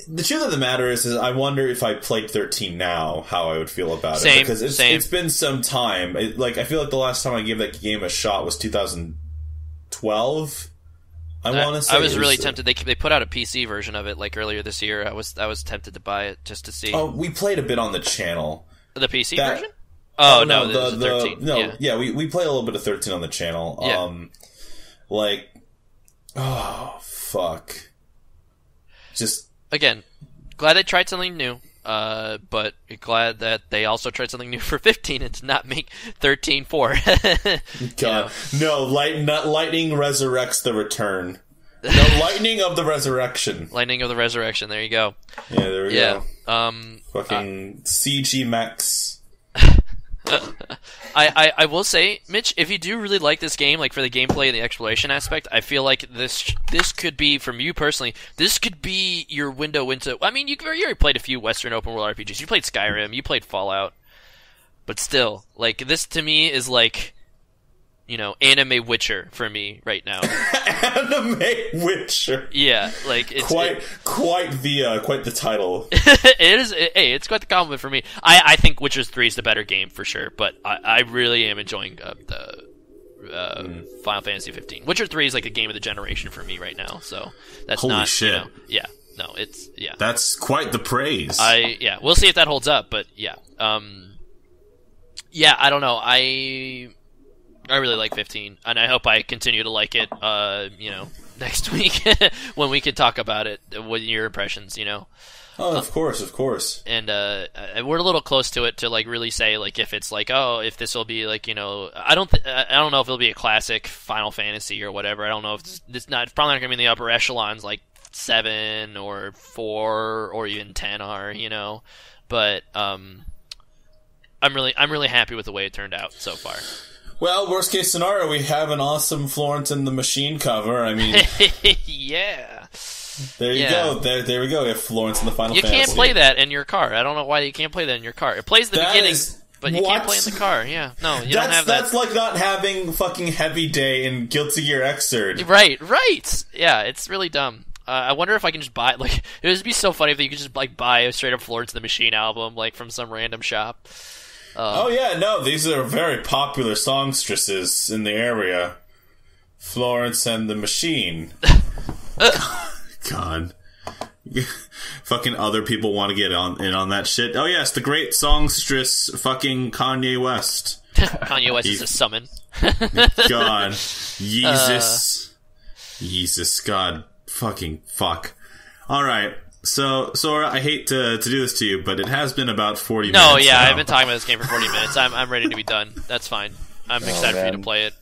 the truth of the matter is I wonder if I played 13 now, how I would feel about Same, it. Because it's been some time. I feel like the last time I gave that game a shot was 2012. I want to say. I was really tempted. They put out a PC version of it like earlier this year. I was tempted to buy it just to see. Oh, we played a bit on the channel. The PC version? Oh, no, the 13. No, yeah, we played a little bit of 13 on the channel. Yeah. Oh, fuck. Just... Again, glad they tried something new, but glad that they also tried something new for 15 and to not make 13 4. God. No, lightning resurrects the return. No, lightning of the resurrection. Lightning of the resurrection, there you go. Yeah, there we go. Fucking CG mechs. I will say, Mitch, if you do really like this game, like for the gameplay and the exploration aspect, I feel like this could be, from you personally, this could be your window into... I mean, you already played a few Western open world RPGs. You played Skyrim, you played Fallout, but still, like, this to me is like, you know, anime Witcher for me right now. Anime Witcher. Yeah, like it's quite the title. It is. Hey, it's quite the compliment for me. I think Witcher 3 is the better game for sure, but I really am enjoying the Final Fantasy 15. Witcher 3 is like the game of the generation for me right now. So that's holy not shit. You know, yeah, no, it's yeah. That's quite the praise. We'll see if that holds up, but yeah, yeah. I don't know. I really like 15, and I hope I continue to like it, you know, next week when we can talk about it, with your impressions, you know. Oh, of course. And we're a little close to it to like really say like if it's like, oh, if this will be like, you know, I don't know if it'll be a classic Final Fantasy or whatever. I don't know if it's probably not gonna be in the upper echelons like 7 or 4 or even 10 are, you know, but I'm really happy with the way it turned out so far. Well, worst case scenario, we have an awesome Florence and the Machine cover. I mean, yeah. There you go. There we go. We have Florence and the Final Fantasy. You can't play that in your car. I don't know why you can't play that in your car. It plays the beginning, but you can't play in the car. Yeah, no, you don't have that. That's like not having fucking Heavy Day in Guilty Gear XII. Right. Yeah, it's really dumb. I wonder if I can just buy like it would be so funny if you could just like buy a straight up Florence and the Machine album like from some random shop. Oh yeah, no, these are very popular songstresses in the area. Florence and the Machine. God. Fucking other people want to get in on that shit. Oh yes, the great songstress fucking Kanye West. Kanye West is a summon. God. Jesus, God. Fucking fuck. Alright. So, Sora, I hate to do this to you, but it has been about 40 minutes. No, yeah, now. I've been talking about this game for 40 minutes. I'm ready to be done. That's fine. I'm excited for you to play it.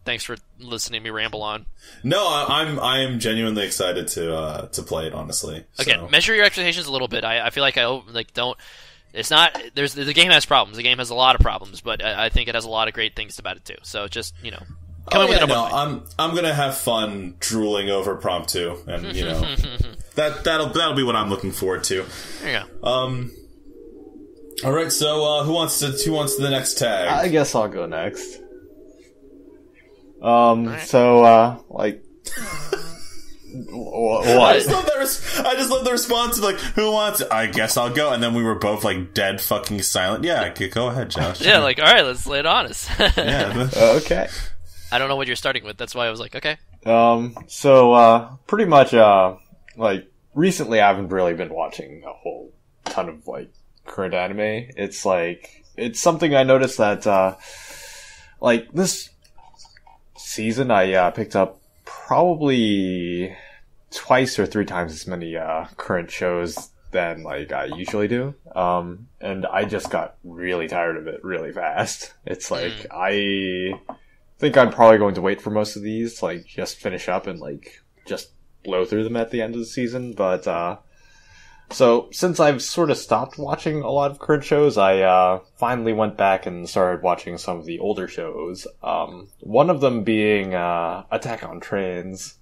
Thanks for listening to me ramble on. No, I am genuinely excited to play it, honestly. Again, measure your expectations a little bit. I feel like don't. It's not. The game has problems. The game has a lot of problems, but I think it has a lot of great things about it too. So just come in with an open mind. I'm gonna have fun drooling over Prompto, and that'll be what I'm looking forward to. There you go. All right. So who wants the next tag? I guess I'll go next. So like. What? I just love the response of like, who wants it? I guess I'll go. And then we were both like dead fucking silent. Yeah, go ahead, Josh. Yeah, like, alright, let's lay it on us. Yeah. Okay. I don't know what you're starting with. That's why I was like, okay. So pretty much, like, recently I haven't really been watching a whole ton of, like, current anime. It's like, it's something I noticed that, like, this season I, picked up probably twice or 3 times as many, current shows than, like, I usually do. And I just got really tired of it really fast. It's like, I think I'm probably going to wait for most of these, like, just finish up and, like, just blow through them at the end of the season. But, so, since I've sort of stopped watching a lot of current shows, I, finally went back and started watching some of the older shows. One of them being, Attack on Trains.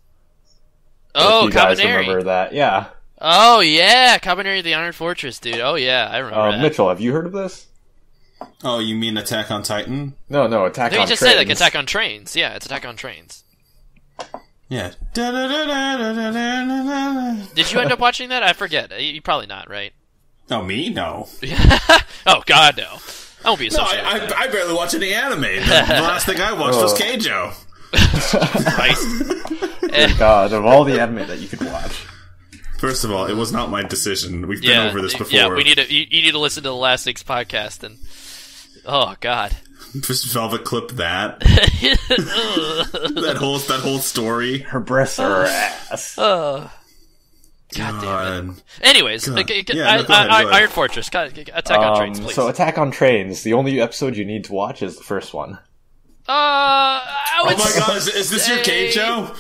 Oh, if you guys Cabaneri. remember that, yeah. Oh, yeah, Cabaneri the Iron Fortress, dude. Oh, yeah, I remember that. Mitchell, have you heard of this? Oh, you mean Attack on Titan? No, Attack on Trains. You just said like Attack on Trains. Yeah, it's Attack on Trains. Yeah. Did you end up watching that? I forget. You probably not, right? Oh, me? No. Oh, God, no. I won't be No, associated with that. I barely watch any anime. The last thing I watched was Keijo. Christ. Dear God, of all the anime that you could watch. First of all, it was not my decision. We've been over this before. Yeah, you need to listen to the last week's podcast and oh God. Just Velvet clip that. that whole story. Her breasts are her ass. God damn it. Anyways, go ahead. Iron Fortress, Attack on Trains, please. So Attack on Trains, the only episode you need to watch is the first one. I would Oh my God, is this your Keijo?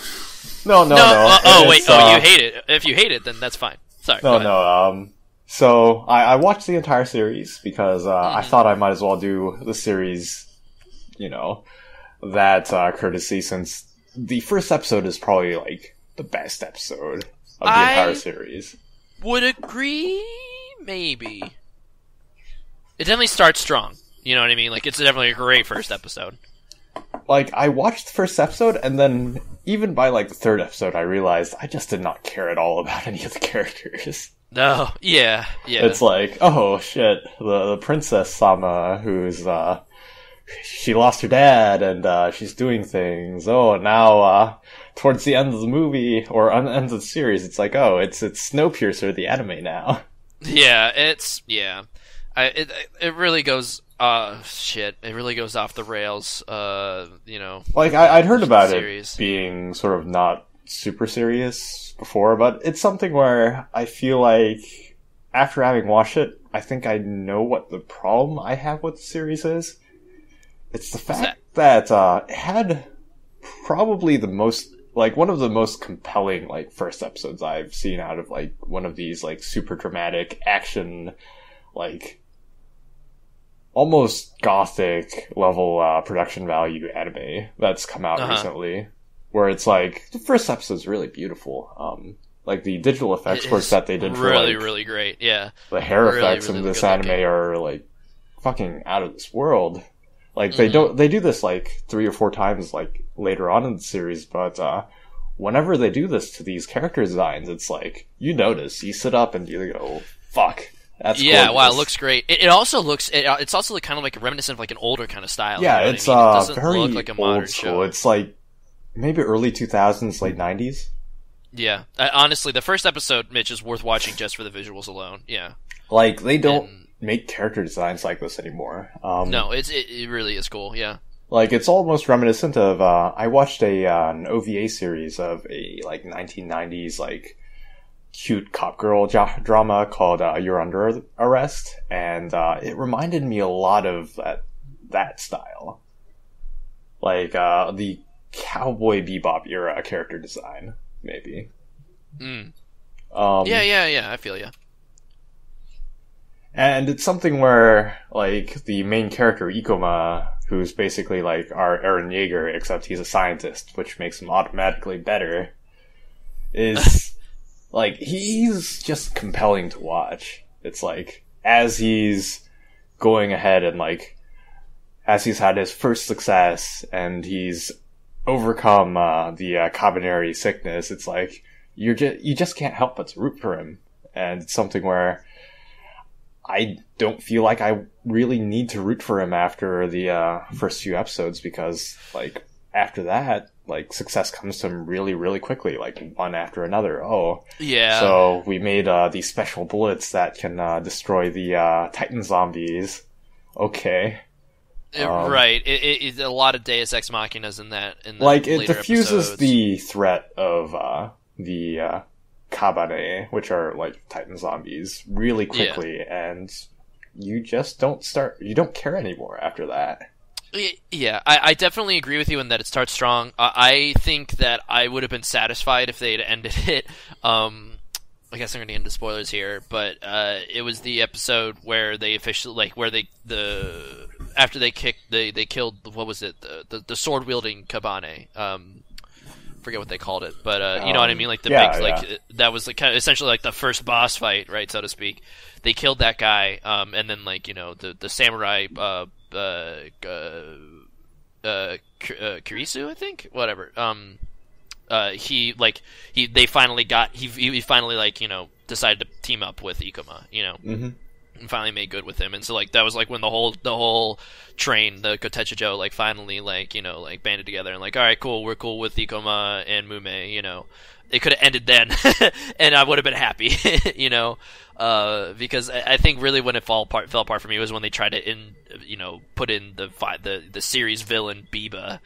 No. Wait. You hate it. If you hate it, then that's fine. Sorry. No. So I watched the entire series because I thought I might as well do the series, that courtesy, since the first episode is probably like the best episode of the entire series. Would agree, maybe. It definitely starts strong. You know what I mean? Like, it's definitely a great first episode. Like, I watched the first episode, and then even by like the third episode, I realized I just did not care at all about any of the characters. No, yeah. It's like, oh shit, the princess Sama, who's she lost her dad, and she's doing things. Oh, now towards the end of the movie or end of the series, it's like, oh, it's Snowpiercer, the anime now. Yeah, it really goes. It really goes off the rails. Like I'd heard about it being sort of not super serious before, but it's something where I feel like after having watched it, I think I know what the problem I have with the series is. It's the fact that it had probably the most, like, one of the most compelling, like, first episodes I've seen out of, like, one of these, like, super dramatic action, like, almost gothic level production value anime that's come out recently, where it's like the first episode's really beautiful. Like the digital effects work that they did really great. Yeah, the hair effects in this anime are like fucking out of this world. Like they do this like 3 or 4 times like later on in the series, but whenever they do this to these character designs, it's like you notice, you sit up and you go, fuck. That's gorgeous. Wow, it looks great. It also looks. It's also like, kind of like reminiscent of like an older kind of style. Yeah, you know it's I mean? It doesn't very look like a modern old school. show. It's like maybe early 2000s, late 90s. Yeah, honestly, the first episode, Mitch, is worth watching just for the visuals alone. Yeah, like they don't make character designs like this anymore. No, it really is cool. Yeah, like it's almost reminiscent of. I watched an OVA series of a like 1990s like cute cop girl drama called You're Under Arrest, and it reminded me a lot of that style, like the Cowboy Bebop era character design, maybe. Yeah, I feel ya. And it's something where like the main character Ikoma, who's basically like our Eren Yeager, except he's a scientist, which makes him automatically better, is like, he's just compelling to watch. It's like, as he's going ahead and like, as he's had his first success and he's overcome the Cabaneri sickness, it's like, you just can't help but to root for him. And it's something where I don't feel like I really need to root for him after the first few episodes, because like, after that, like, success comes to him really, really quickly, like, one after another. Oh. Yeah. So, we made, these special bullets that can, destroy the, Titan zombies. Okay. Right. It's a lot of Deus Ex Machinas in that. Like, it diffuses episodes. The threat of, the, Kabane, which are, like, Titan zombies, really quickly, and you just don't care anymore after that. Yeah, I definitely agree with you in that it starts strong. I think that I would have been satisfied if they'd ended it. I guess I'm going to get into spoilers here, but it was the episode where they officially, like, where after they killed, what was it, the sword wielding Kabane. Forget what they called it, but you know what I mean, like that was like kind of essentially like the first boss fight, right, so to speak. They killed that guy, and then like, you know, the samurai. Kurisu, I think? Whatever. they finally he finally like, you know, decided to team up with Ikuma, you know. Mm-hmm. And finally made good with him, and so like that was like when the whole train, the Kotetsujo, like finally like, you know, like banded together and like, all right, cool, we're cool with Ikuma and Mume, you know. It could have ended then, and I would have been happy, you know, because I think really when it fell apart for me was when they tried to put in the series villain Biba.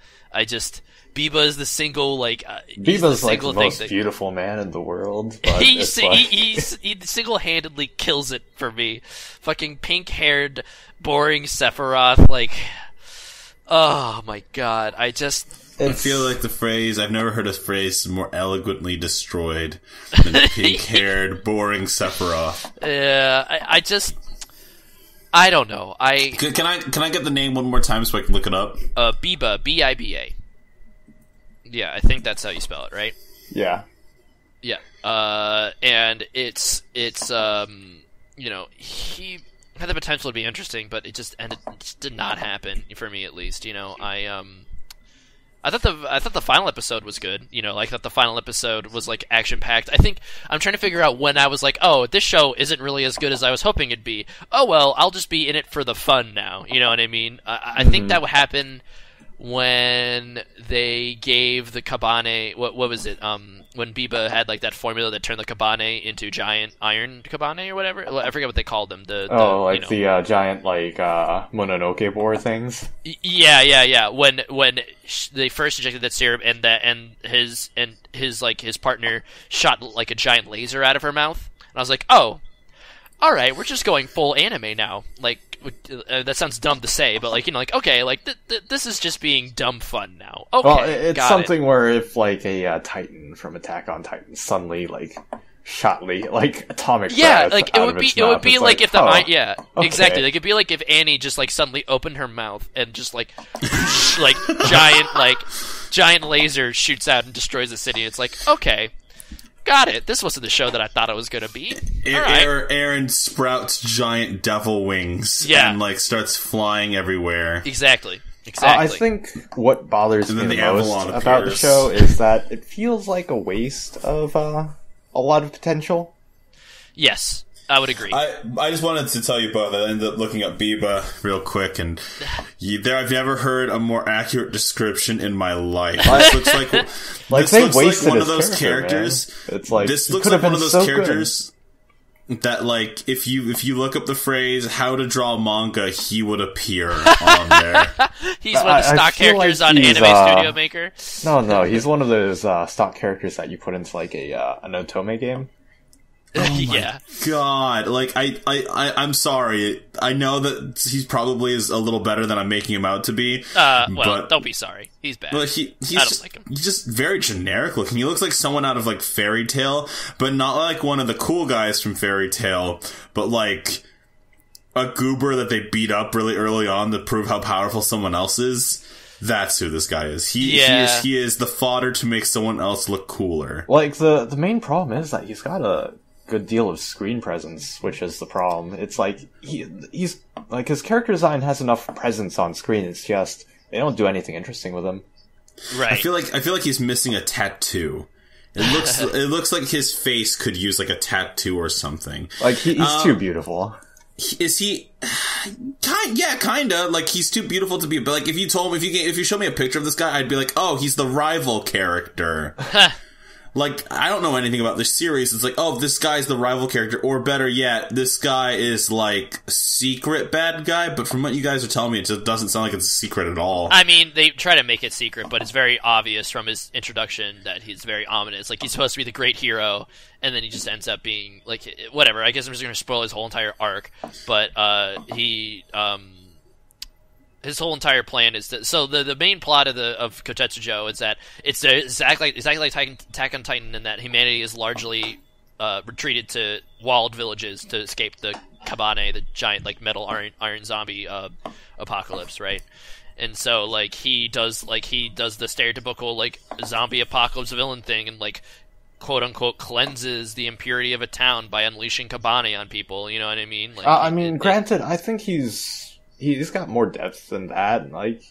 Biba is the single like Biba's like the most beautiful man in the world. But he single-handedly kills it for me. Fucking pink-haired, boring Sephiroth. Like, oh my god! I feel like I've never heard a phrase more eloquently destroyed than pink-haired, boring Sephiroth. Yeah, I don't know. Can I get the name one more time so I can look it up? Biba, B-I-B-A. Yeah, I think that's how you spell it, right? Yeah. Yeah. And it's you know, he had the potential to be interesting, but it just did not happen for me, at least. You know, I thought the final episode was good. You know, like that the final episode was like action packed. I think I'm trying to figure out when I was like, oh, this show isn't really as good as I was hoping it'd be. Oh well, I'll just be in it for the fun now. You know what I mean? I think that would happen when they gave the Kabane, what was it? When Biba had like that formula that turned the Kabane into giant iron Kabane or whatever. I forget what they called them. The giant like Mononoke board things. Yeah. When they first injected that serum and his partner shot like a giant laser out of her mouth, and I was like, oh, all right, we're just going full anime now. Like, that sounds dumb to say, but like, you know, like, okay, like this is just being dumb fun now. Okay, well, it's something where if like a Titan from Attack on Titan suddenly like shot like atomic breath like it would be like if the okay. Exactly, like it'd be like if Annie just like suddenly opened her mouth and just like like giant laser shoots out and destroys the city. It's like, okay, got it. This wasn't the show that I thought it was going to be. Aaron sprouts giant devil wings and like starts flying everywhere. Exactly. I think what bothers me the most about the show is that it feels like a waste of a lot of potential. Yes, I would agree. I just wanted to tell you both. I ended up looking up Biba real quick, and I've never heard a more accurate description in my life. This looks like one of those characters. Man. It's like this looks like one of those characters that, like, if you look up the phrase "how to draw manga," he would appear on there. He's one of the stock characters on Anime Studio Maker. No, he's one of those stock characters that you put into like an Otome game. Oh my god! Like I'm sorry. I know that he's probably is a little better than I'm making him out to be. But don't be sorry. He's bad. But I don't like him. He's just very generic looking. He looks like someone out of like Fairy Tail, but not like one of the cool guys from Fairy Tail, but like a goober that they beat up really early on to prove how powerful someone else is. That's who this guy is. He is the fodder to make someone else look cooler. Like the main problem is that he's got a good deal of screen presence, which is the problem. It's like he's like his character design has enough presence on screen. It's just they don't do anything interesting with him. Right. I feel like he's missing a tattoo. It looks like his face could use like a tattoo or something. Like he's too beautiful. Is he? Kinda. Like he's too beautiful to be. But like if you show me a picture of this guy, I'd be like, oh, he's the rival character. Like, I don't know anything about this series. It's like, oh, this guy's the rival character. Or better yet, this guy is, like, a secret bad guy. But from what you guys are telling me, it just doesn't sound like it's a secret at all. I mean, they try to make it secret, but it's very obvious from his introduction that he's very ominous. Like, he's supposed to be the great hero, and then he just ends up being, like, whatever. I guess I'm just going to spoil his whole entire arc. But, his whole entire plan is to, so the main plot of Kotetsujo is that it's exactly like Attack on Titan in that humanity is largely retreated to walled villages to escape the Kabane, the giant like metal iron zombie apocalypse, right? And so like he does the stereotypical like zombie apocalypse villain thing and like quote unquote cleanses the impurity of a town by unleashing Kabane on people. You know what I mean? Like, granted, I think he's got more depth than that. Like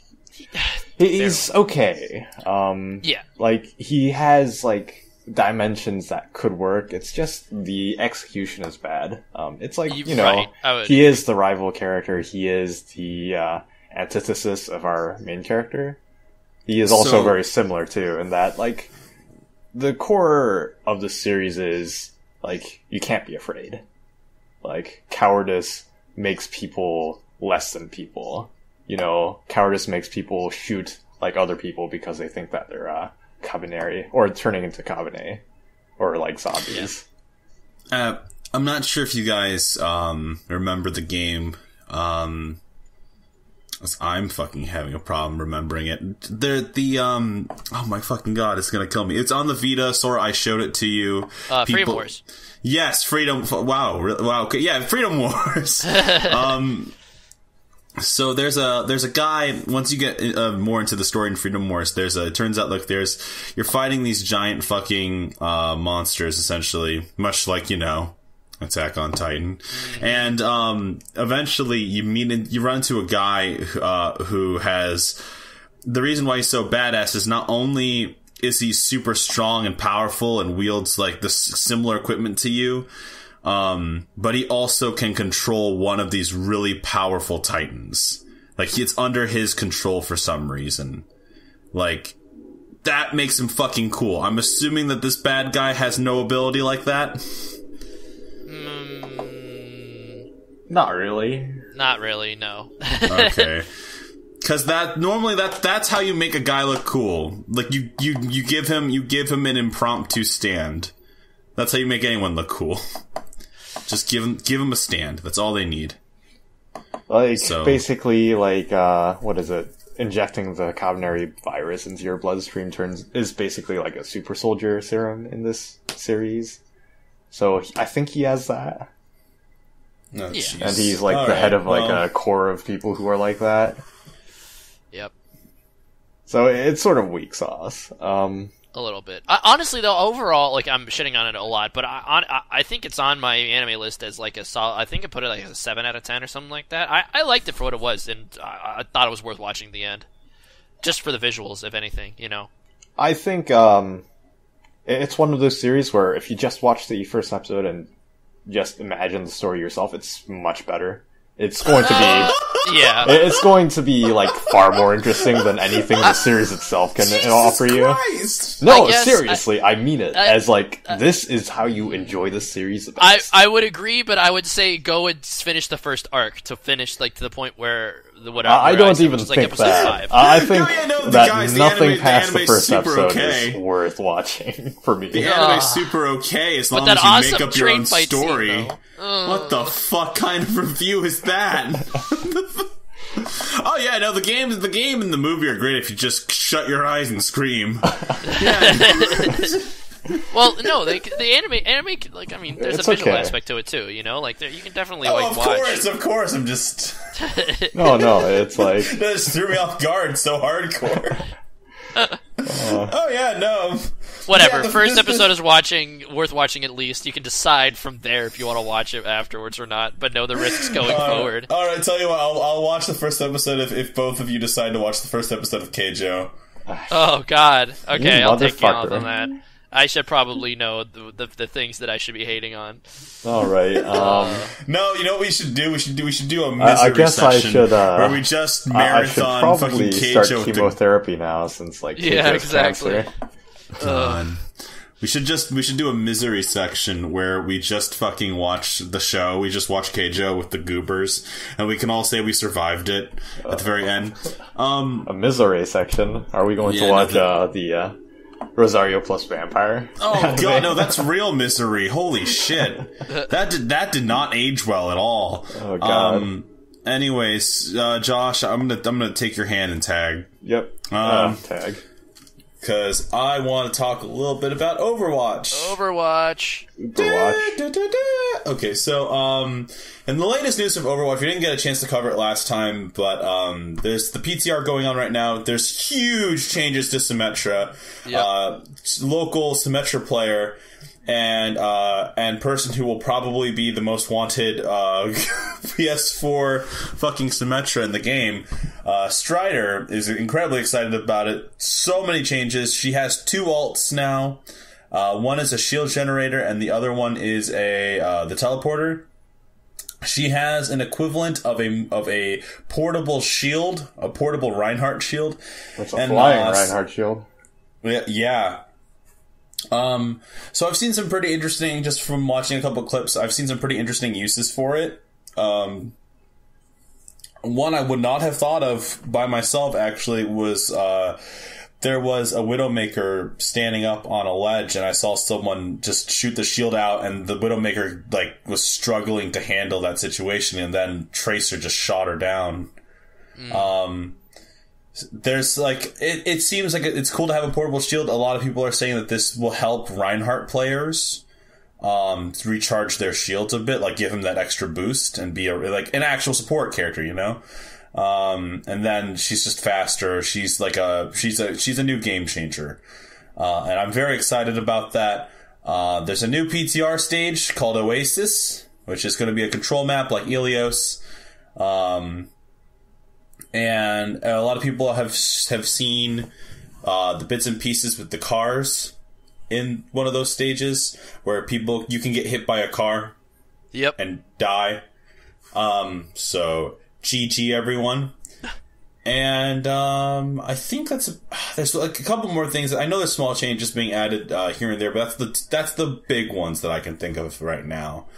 He's okay. Yeah. Like, he has, like, dimensions that could work. It's just the execution is bad. It's like, you know, he is the rival character. He is the antithesis of our main character. He is also very similar, too, in that, like, the core of the series is, like, you can't be afraid. Like, cowardice makes people less than people. You know, cowardice makes people shoot like other people because they think that they're Kabinari, or turning into Kabine, or like zombies. I'm not sure if you guys remember the game. I'm fucking having a problem remembering it. Oh my fucking god, it's gonna kill me. It's on the Vita. Sora, I showed it to you. Freedom Wars. Yes, Freedom. Wow. Okay, yeah, Freedom Wars. So there's a guy, once you get more into the story in Freedom Wars, it turns out, look, you're fighting these giant fucking monsters, essentially, much like, you know, Attack on Titan. And eventually you run into a guy who has, the reason why he's so badass is not only is he super strong and powerful and wields like this similar equipment to you, but he also can control one of these really powerful titans. Like, it's under his control for some reason. Like, that makes him fucking cool. I'm assuming that this bad guy has no ability like that. Not really. Not really, no. Okay. Because that's how you make a guy look cool. Like, you give him an impromptu stand. That's how you make anyone look cool. Just give him a stand. That's all they need. Like, basically, like, what is it? Injecting the Kabinari virus into your bloodstream is basically like a super soldier serum in this series. So I think he has that. Oh, yeah. And he's like the head of like a core of people who are like that. Yep. So it's sort of weak sauce. A little bit. Honestly, though, overall, like, I'm shitting on it a lot, but I think it's on my anime list as like a solid. I think I put it like a 7 out of 10 or something like that. I liked it for what it was, and I thought it was worth watching the end, just for the visuals, if anything, you know. I think it's one of those series where if you just watch the first episode and just imagine the story yourself, it's much better. It's going to be, yeah. It's going to be like far more interesting than anything the series itself can offer you. Christ. No, seriously, I mean it. As like, this is how you enjoy the series the best. I would agree, but I would say go and finish the first arc to finish like to the point where whatever. I don't even think that. I think that nothing past the first episode is worth watching for me. The anime's super okay as long as you make up your own story. What the fuck kind of review is that? Oh yeah, no, the game and the movie are great if you just shut your eyes and scream. Yeah. Well, no, the anime, like, I mean, there's a visual aspect to it too, you know, like, you can definitely like watch. Of course, I'm just. No, it's like that just threw me off guard. So hardcore. Oh yeah, no. Whatever. Yeah, first episode is worth watching at least. You can decide from there if you want to watch it afterwards or not. But know the risks going forward. All right, tell you what, I'll watch the first episode if both of you decide to watch the first episode of Keijo. Oh God. Okay, I'll take you off on that. I should probably know the things that I should be hating on. All right. No, you know what we should do? We should do a misery I guess section I should, where we just marathon I should probably fucking Keijo start chemotherapy now since like yeah, exactly. Cancer. We should do a misery section where we just fucking watch the show. We just watch Keijo with the goobers, and we can all say we survived it at the very end. A misery section. Are we going to watch the Rosario plus Vampire? Oh god, no, that's real misery. Holy shit, that did not age well at all. Oh god. Anyways, Josh, I'm gonna take your hand and tag. Yep. Tag. Because I want to talk a little bit about Overwatch. Overwatch. Okay, so, in the latest news of Overwatch, we didn't get a chance to cover it last time, but, there's the PTR going on right now. There's huge changes to Symmetra. Yep. Local Symmetra player and person who will probably be the most wanted PS4 fucking Symmetra in the game, Strider, is incredibly excited about it. So many changes. She has 2 ults now. One is a shield generator, and the other one is the teleporter. She has an equivalent of a portable shield, a portable Reinhardt shield. It's a flying Reinhardt shield. Yeah. So I've seen some pretty interesting, just from watching a couple clips, I've seen some pretty interesting uses for it. One I would not have thought of by myself, actually, was there was a Widowmaker standing up on a ledge, and I saw someone just shoot the shield out, and the Widowmaker was struggling to handle that situation, and then Tracer just shot her down. There's it seems like it's cool to have a portable shield. A lot of people are saying that this will help Reinhardt players to recharge their shields a bit, give them that extra boost and be an actual support character, and then she's just faster. She's she's a new game changer, and I'm very excited about that. There's a new PTR stage called Oasis, which is going to be a control map like Ilios. And a lot of people have seen the bits and pieces with the cars in one of those stages where you can get hit by a car, and die. So GG everyone. And I think there's a couple more things. I know there's small changes being added here and there, but that's the big ones that I can think of right now.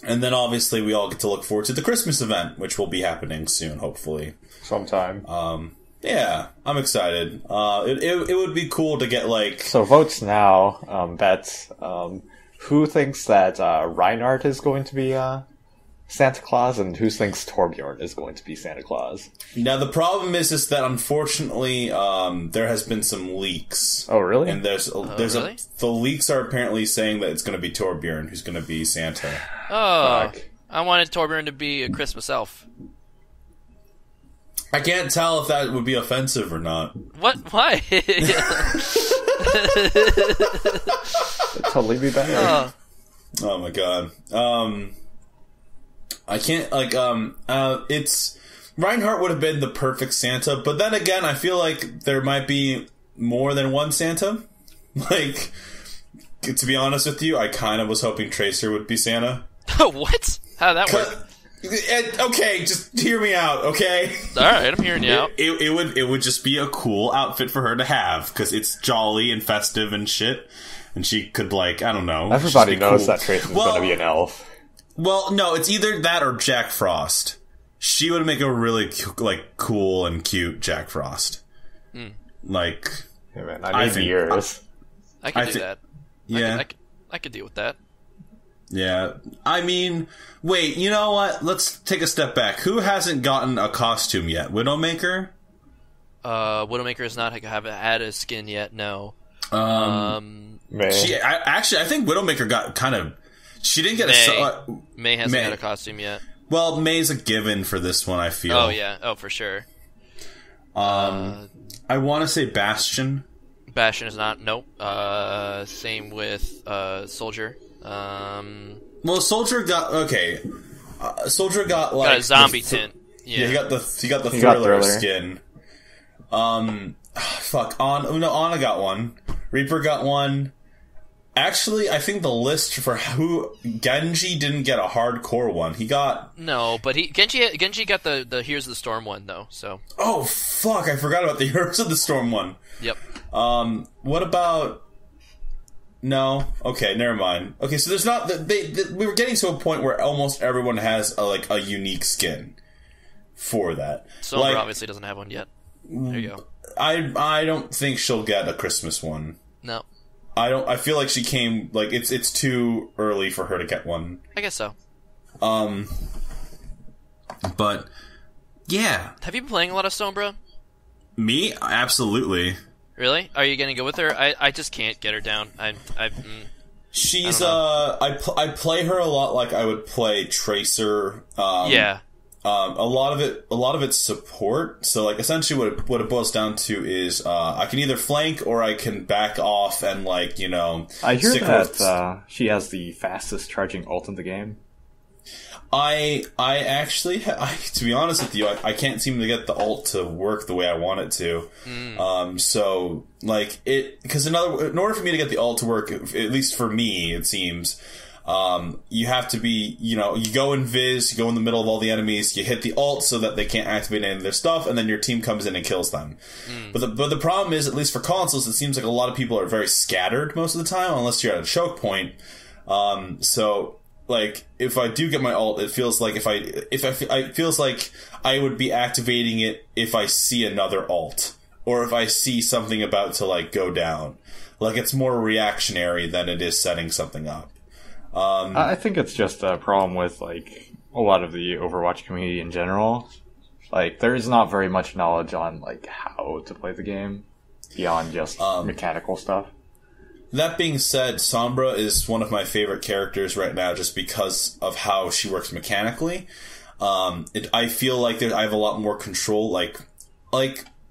And then obviously we all get to look forward to the Christmas event, which will be happening soon, hopefully. Sometime. Yeah, I'm excited. It would be cool to get So votes now, bets. Who thinks that Reinhardt is going to be Santa Claus, and who thinks Torbjorn is going to be Santa Claus? Now the problem is that unfortunately there has been some leaks. Oh really? And the leaks are apparently saying that it's going to be Torbjorn who's going to be Santa. Oh, fuck. I wanted Torbjorn to be a Christmas elf. I can't tell if that would be offensive or not. What? Why? It'd totally be better. Oh my god. I can't, it's... Reinhardt would have been the perfect Santa, but then again, I feel like there might be more than one Santa. To be honest with you, I kind of was hoping Tracer would be Santa. What? How'd that work? Okay, just hear me out, okay? Alright, I'm hearing you out. It would just be a cool outfit for her to have, because it's jolly and festive and shit, and she could, I don't know. Everybody knows that Tracer's gonna be an elf. Well, no, it's either that or Jack Frost. She would make a really, cool and cute Jack Frost. Hey man, I need years. I could do that. Yeah. I could deal with that. Yeah. I mean, wait, you know what? Let's take a step back. Who hasn't gotten a costume yet? Widowmaker? Widowmaker has not had a skin yet, no. May. I think Widowmaker got kind of... She didn't get May hasn't had a costume yet. Well, May's a given for this one, I feel. Oh, yeah. Oh, for sure. I want to say Bastion. Bastion is not. Nope. Same with Soldier. Well, Soldier got... Okay. Soldier got, got a zombie tint. Yeah, he got the Thriller skin. Fuck. Ana got one. Reaper got one. Actually, I think the list for who... Genji didn't get a hardcore one. He got... No, but Genji got the Heroes of the Storm one, though, so... Oh, fuck, I forgot about the Heroes of the Storm one. Yep. What about... No? Okay, never mind. Okay, so there's not... we were getting to a point where almost everyone has, a unique skin for that. Sombra obviously doesn't have one yet. There you go. I don't think she'll get a Christmas one. No. I feel like she came... It's too early for her to get one. I guess so. But... Yeah. Have you been playing a lot of Sombra? Me? Absolutely. Really? Are you gonna go with her? I just can't get her down. She's I play her a lot like I would play Tracer. Yeah. a lot of it's support. So like essentially what it boils down to is I can either flank or I can back off and like, you know, I hear that she has the fastest charging ult in the game. I actually to be honest with you, I can't seem to get the ult to work the way I want it to. So like because in order for me to get the ult to work, at least for me it seems, you have to be, you know, you go in Viz, you go in the middle of all the enemies, you hit the ult so that they can't activate any of their stuff, and then your team comes in and kills them. But the problem is, at least for consoles, it seems like a lot of people are very scattered most of the time, unless you're at a choke point. So like if I do get my ult, it feels like it feels like I would be activating it if I see another ult, or if I see something about to like go down. Like it's more reactionary than it is setting something up. I think it's just a problem with like a lot of the Overwatch community in general. Like there is not very much knowledge on like how to play the game beyond just mechanical stuff. That being said, Sombra is one of my favorite characters right now just because of how she works mechanically. I feel like I have a lot more control. Like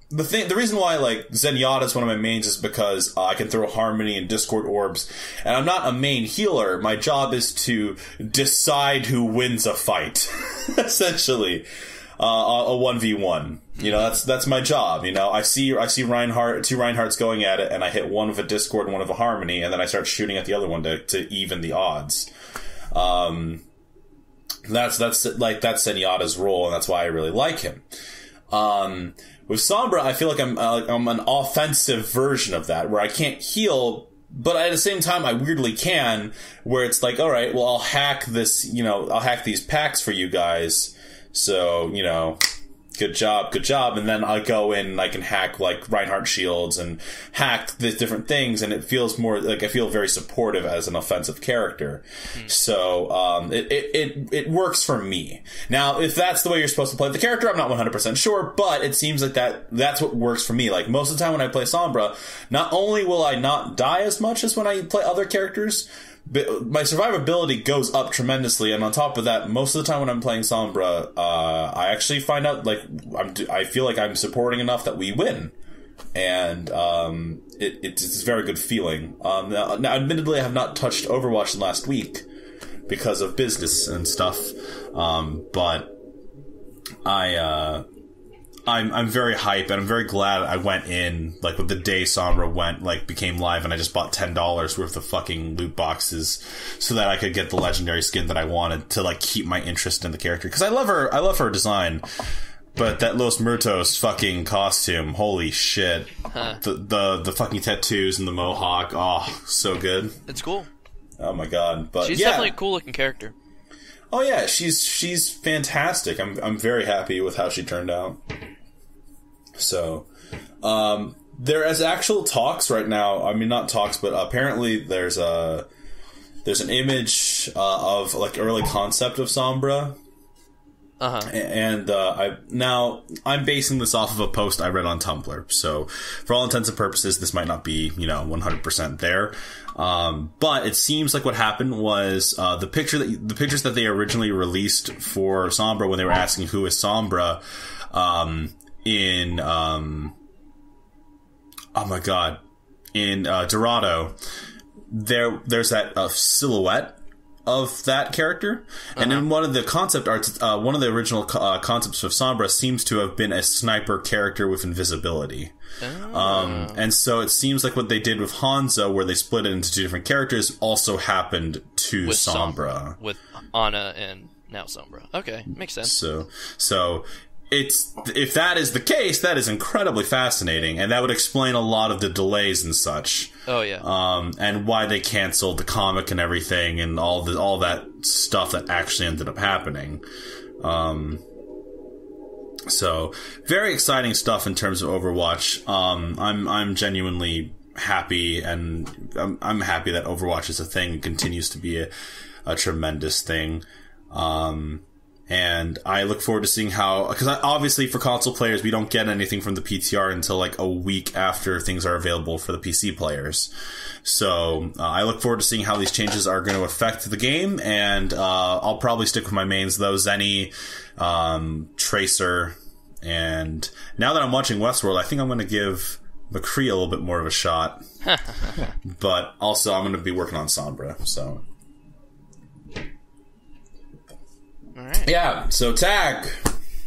the reason why like Zenyatta is one of my mains is because I can throw Harmony and Discord orbs, and I'm not a main healer. My job is to decide who wins a fight, essentially. A 1v1. You know, that's my job. You know, I see Reinhardt, two Reinhardts going at it, and I hit one with a Discord and one with a Harmony, and then I start shooting at the other one to even the odds. That's Zenyatta's role, and that's why I really like him. With Sombra, I feel like I'm an offensive version of that, where I can't heal, but at the same time I weirdly can, where it's like, all right, well I'll hack this, you know, I'll hack these packs for you guys. So, you know, good job. And then I go in and I can hack like Reinhardt shields and hack the different things, and it feels more like I feel very supportive as an offensive character. So, it works for me. Now, if that's the way you're supposed to play the character, I'm not 100% sure, but it seems like that's what works for me. Like most of the time when I play Sombra, not only will I not die as much as when I play other characters, but my survivability goes up tremendously, and on top of that, most of the time when I'm playing Sombra, I actually find out, like, I feel like I'm supporting enough that we win. And it's a very good feeling. Now, admittedly, I have not touched Overwatch in the last week because of business and stuff, but I'm very hype, and I'm very glad I went in, like, with the day Sombra became live, and I just bought $10 worth of fucking loot boxes so that I could get the legendary skin that I wanted to, like, keep my interest in the character. Because I love her design, but that Los Muertos fucking costume, holy shit. The fucking tattoos and the mohawk, oh, so good. It's cool. Oh my god. But she's definitely a cool looking character. Oh yeah, she's fantastic. I'm very happy with how she turned out. So, there is actual talks right now. I mean, not talks, but apparently there's an image of like early concept of Sombra. And I'm basing this off of a post I read on Tumblr. So, for all intents and purposes, this might not be 100% there. But it seems like what happened was the pictures that they originally released for Sombra when they were asking who is Sombra. In Dorado, there's that silhouette of that character, and in one of the concept arts, one of the original concepts of Sombra seems to have been a sniper character with invisibility. And so it seems like what they did with Hanzo, where they split it into two different characters, also happened to Sombra. With Ana and now Sombra. Okay, makes sense. So if that is the case, that is incredibly fascinating, and that would explain a lot of the delays and such. Oh yeah. And why they canceled the comic and everything, and all that stuff that actually ended up happening. So very exciting stuff in terms of Overwatch. I'm genuinely happy, and I'm happy that Overwatch is a thing and continues to be a tremendous thing. And I look forward to seeing how, because obviously for console players, we don't get anything from the PTR until like a week after things are available for the PC players. So I look forward to seeing how these changes are going to affect the game, and I'll probably stick with my mains though, Zenny, Tracer, and now that I'm watching Westworld, I think I'm going to give McCree a little bit more of a shot. But also I'm going to be working on Sombra, so... Alright. Yeah, so tag.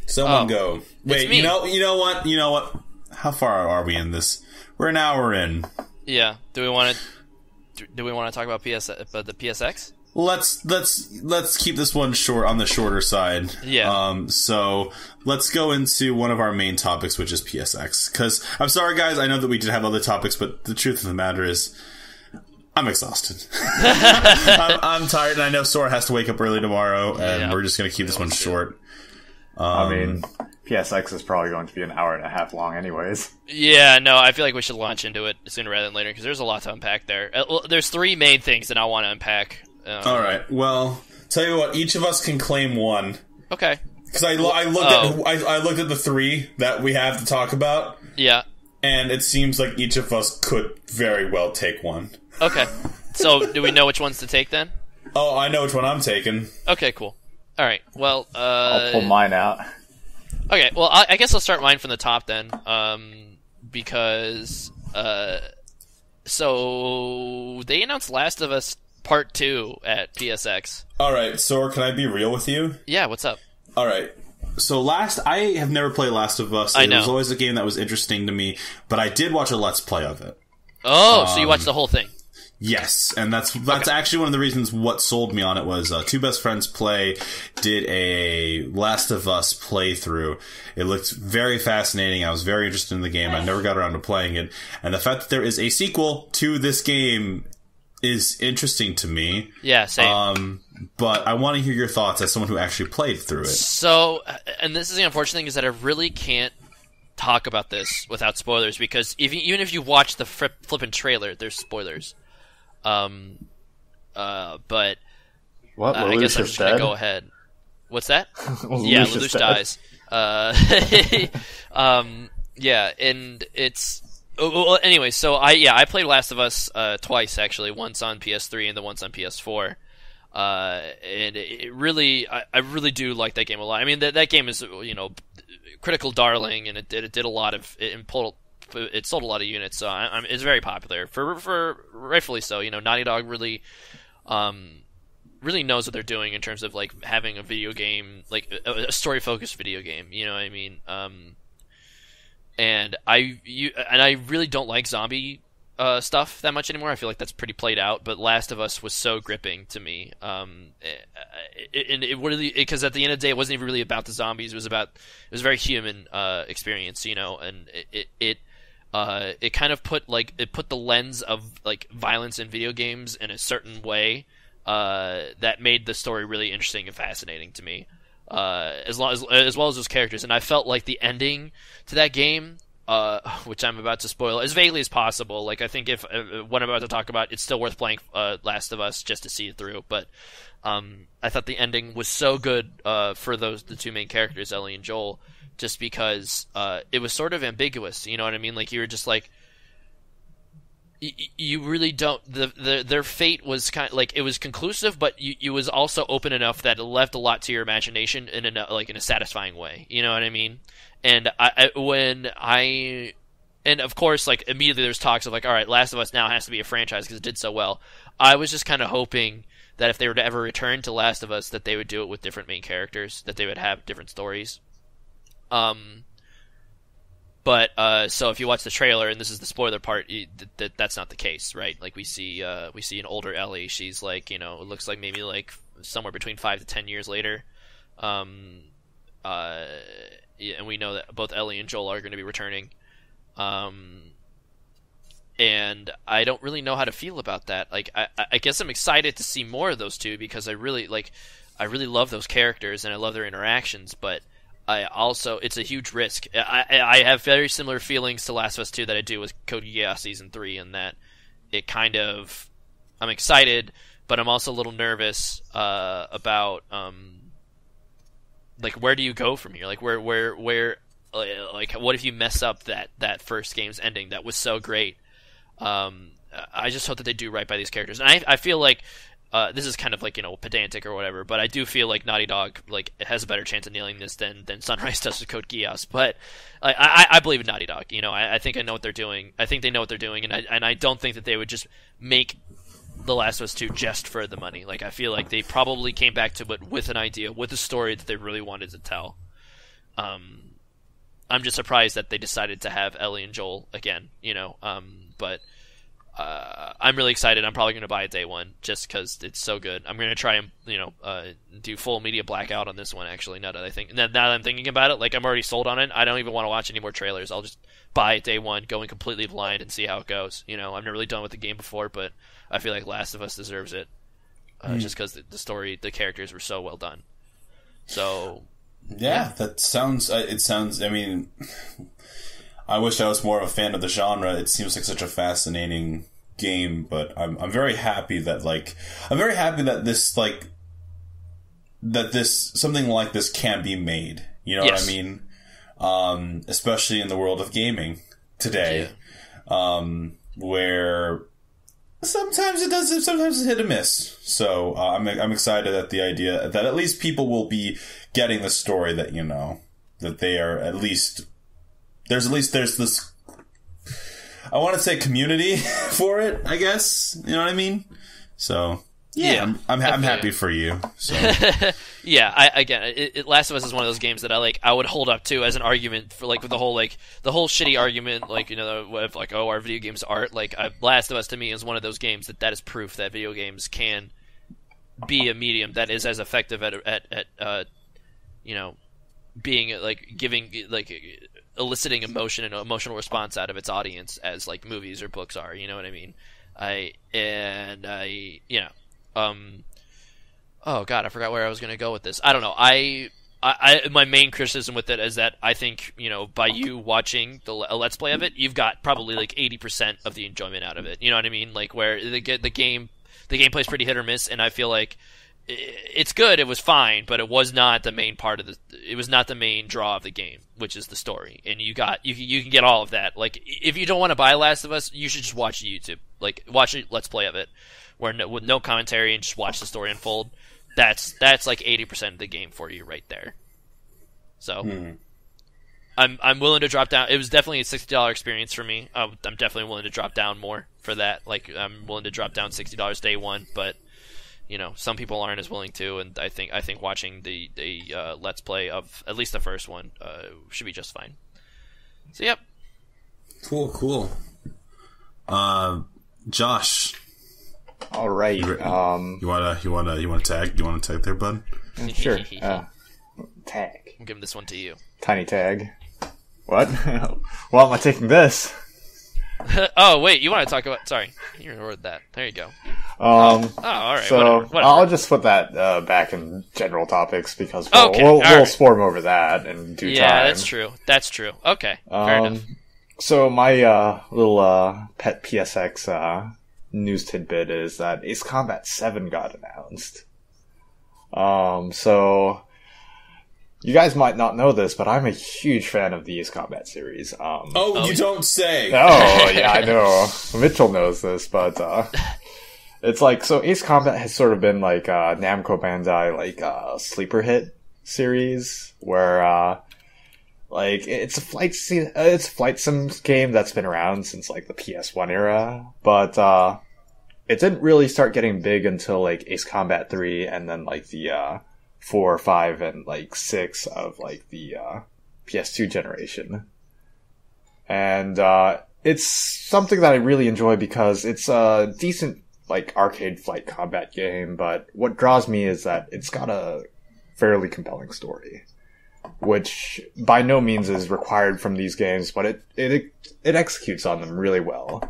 Someone go. Wait, me. you know what? How far are we in this? We're an hour in. Yeah. Do we want to talk about the PSX? Let's keep this one short, on the shorter side. Yeah. So let's go into one of our main topics, which is PSX. Because I'm sorry, guys, I know that we did have other topics, but the truth of the matter is, I'm exhausted. I'm tired, and I know Sora has to wake up early tomorrow, and we're just going to keep this one short. I mean, PSX is probably going to be an hour and a half long anyways. Yeah, no, I feel like we should launch into it sooner rather than later, because there's a lot to unpack there. Well, there's 3 main things that I want to unpack. Alright, well, tell you what, each of us can claim one. Okay. Because I looked at the 3 that we have to talk about. Yeah. And it seems like each of us could very well take one. Okay. So, do we know which ones to take then? Oh, I know which one I'm taking. Okay, cool. Alright, well, I'll pull mine out. Okay, well, I guess I'll start mine from the top then. Because, so, they announced Last of Us Part 2 at PSX. Alright, Sora, can I be real with you? Yeah, what's up? Alright. So I have never played Last of Us. I know. It was always a game that was interesting to me, but I did watch a Let's Play of it. Oh, so you watched the whole thing? Yes, and that's actually one of the reasons what sold me on it was Two Best Friends Play did a Last of Us playthrough. It looked very fascinating. I was very interested in the game. I never got around to playing it. And the fact that there is a sequel to this game is interesting to me. Yeah, same. But I want to hear your thoughts as someone who actually played through it. So, and this is the unfortunate thing, is that I really can't talk about this without spoilers, because even if you watch the flippin' trailer, there's spoilers. But What? I guess I'm just gonna go ahead. What's that? Yeah, Lelouch dies. Yeah, and it's... Well, anyway, so I played Last of Us twice, actually. Once on PS3 and then once on PS4. And it really... I really do like that game a lot. I mean, that game is, critical darling, and it did a lot of... It sold a lot of units, so it's very popular. For rightfully so. Naughty Dog really... really knows what they're doing in terms of, like, having a video game, like, a story-focused video game, you know what I mean? And I really don't like zombie stuff that much anymore. I feel like that's pretty played out, but Last of Us was so gripping to me. And it really, because at the end of the day, it wasn't even really about the zombies. It was a very human experience, and it kind of put the lens of, like, violence in video games in a certain way that made the story really interesting and fascinating to me, as well as those characters. And I felt like the ending to that game, which I'm about to spoil as vaguely as possible. Like, I think if what I'm about to talk about, it's still worth playing Last of Us just to see it through. But I thought the ending was so good for the 2 main characters, Ellie and Joel, just because it was sort of ambiguous. You know what I mean? Like, you were just like, you really don't. Their fate was kind of like, it was conclusive, but you was also open enough that it left a lot to your imagination in a satisfying way. You know what I mean? And and of course, like, immediately there's talks of, like, all right, Last of Us now has to be a franchise because it did so well. I was just kind of hoping that if they were to ever return to Last of Us, that they would do it with different main characters, that they would have different stories. But so if you watch the trailer, and this is the spoiler part, that's not the case, right? Like, we see an older Ellie. She's like, it looks like maybe like somewhere between 5 to 10 years later. Yeah, and we know that both Ellie and Joel are going to be returning. And I don't really know how to feel about that. Like, I guess I'm excited to see more of those two, because I really love those characters and I love their interactions, but it's a huge risk. I have very similar feelings to Last of Us 2 that I do with Code Geass Season 3, in that it kind of... I'm excited, but I'm also a little nervous about like where do you go from here? Like where like what if you mess up that first game's ending that was so great? I just hope that they do right by these characters, and I feel like this is kind of like, pedantic or whatever, but I do feel like Naughty Dog like has a better chance of nailing this than Sunrise does with Code Geass. But I believe in Naughty Dog. I think I know what they're doing. I think they know what they're doing, and I don't think that they would just make The Last of Us 2 just for the money. Like, I feel like they probably came back to it with an idea, with a story that they really wanted to tell. I'm just surprised that they decided to have Ellie and Joel again, but I'm really excited. I'm probably going to buy it day one just because it's so good. I'm going to try and do full media blackout on this one. Actually, now that I'm thinking about it, like I'm already sold on it. I don't even want to watch any more trailers. I'll just buy it day one, going completely blind and see how it goes. I've never really done with the game before, but I feel like Last of Us deserves it just because the story, the characters were so well done. So yeah, that sounds. It sounds. I mean, I wish I was more of a fan of the genre. It seems like such a fascinating game, but I'm very happy that this something like this can be made. You know what I mean? Especially in the world of gaming today, where sometimes it's hit or miss. So I'm excited at the idea that at least people will be getting the story that that they are at least. There's this, I want to say, community for it, I guess. You know what I mean? So yeah, I'm happy for you. So. Yeah, Last of Us is one of those games that I would hold up to as an argument for with the whole shitty argument of our video games art. Last of Us to me is one of those games that is proof that video games can be a medium that is as effective at being giving eliciting emotion and emotional response out of its audience as movies or books are. You know what I mean? Oh god, I forgot where I was going to go with this. I don't know. My main criticism with it is that I think by you watching a Let's Play of it, you've got probably 80% of the enjoyment out of it. You know what I mean? Where the gameplay's pretty hit or miss, and I feel like it's good. It was fine, but it was not the main part of it was not the main draw of the game, which is the story. And you can get all of that. If you don't want to buy Last of Us, you should just watch YouTube. Watch a Let's Play of it, with no commentary, and just watch the story unfold. That's 80% of the game for you right there. So I'm willing to drop down. It was definitely a $60 experience for me. I'm definitely willing to drop down more for that. I'm willing to drop down $60 day one, but some people aren't as willing to, and I think watching the Let's Play of at least the first one should be just fine. So yep. Cool. Josh. All right. You wanna tag? You wanna tag there, bud? Sure. Tag. I'm giving this one to you. Tiny tag. What? Well, am I taking this? Oh wait, you want to talk about? Sorry, you ignored that. There you go. All right. So whatever. I'll just put that back in general topics because we'll swarm over that in due time. Yeah, that's true. Okay, fair enough. So my little pet PSX news tidbit is that Ace Combat 7 got announced. So you guys might not know this, but I'm a huge fan of the Ace Combat series. You don't say. Oh, yeah, I know. Mitchell knows this, but it's so Ace Combat has sort of been Namco Bandai sleeper hit series where it's a flight sim game that's been around since the PS1 era, but it didn't really start getting big until Ace Combat 3 and then the 4, 5, and 6 of the PS2 generation. And it's something that I really enjoy because it's a decent arcade flight combat game, but what draws me is that it's got a fairly compelling story, which by no means is required from these games, but it executes on them really well.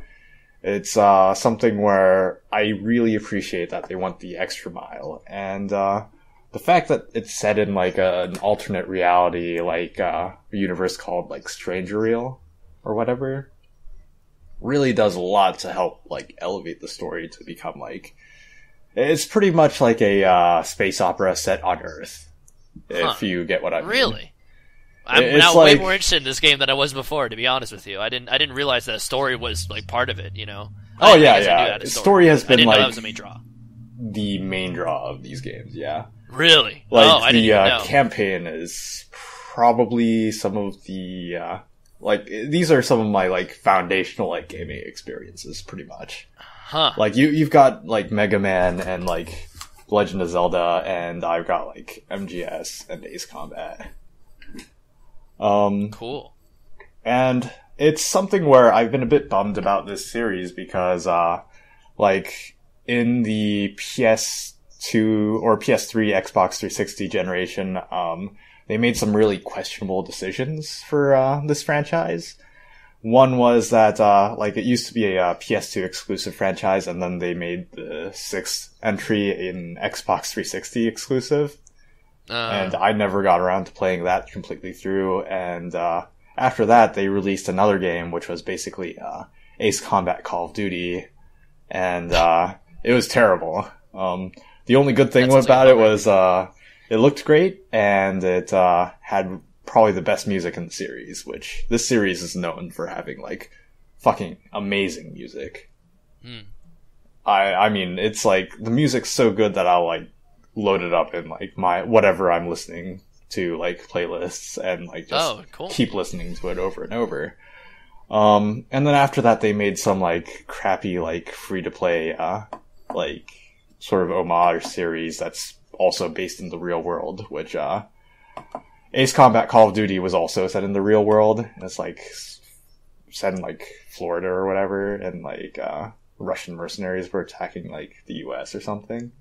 It's something where I really appreciate that they went the extra mile, and the fact that it's set in an alternate reality, a universe called Stranger Real or whatever, really does a lot to help elevate the story to become it's pretty much a space opera set on Earth. if you get what I mean. Really? I'm now way more interested in this game than I was before, to be honest with you. I didn't realize that a story was like part of it, you know? Oh yeah. Story has been I didn't know like that was a main draw. the main draw of these games, yeah. Really? Like I didn't even know. campaign is probably some of the like these are some of my like foundational like gaming experiences pretty much. Huh. Like you've got like Mega Man and like Legend of Zelda, and I've got like MGS and Ace Combat. Cool. And it's something where I've been a bit bummed about this series because like in the PS2 or PS3 Xbox 360 generation, they made some really questionable decisions for this franchise. One was that like it used to be a PS2 exclusive franchise, and then they made the 6th entry in Xbox 360 exclusive. And I never got around to playing that completely through. And after that, they released another game, which was basically Ace Combat Call of Duty, and it was terrible. The only good thing about it was it looked great, and it had probably the best music in the series, which this series is known for having like fucking amazing music. I mean, it's like the music's so good that I'll like load it up in like my whatever I'm listening to, like playlists, and like just keep listening to it over and over. And then after that, they made some like crappy like free to play like sort of homage series that's also based in the real world, which Ace Combat Call of Duty was also set in the real world, and it's like set in like Florida or whatever, and like Russian mercenaries were attacking like the US or something.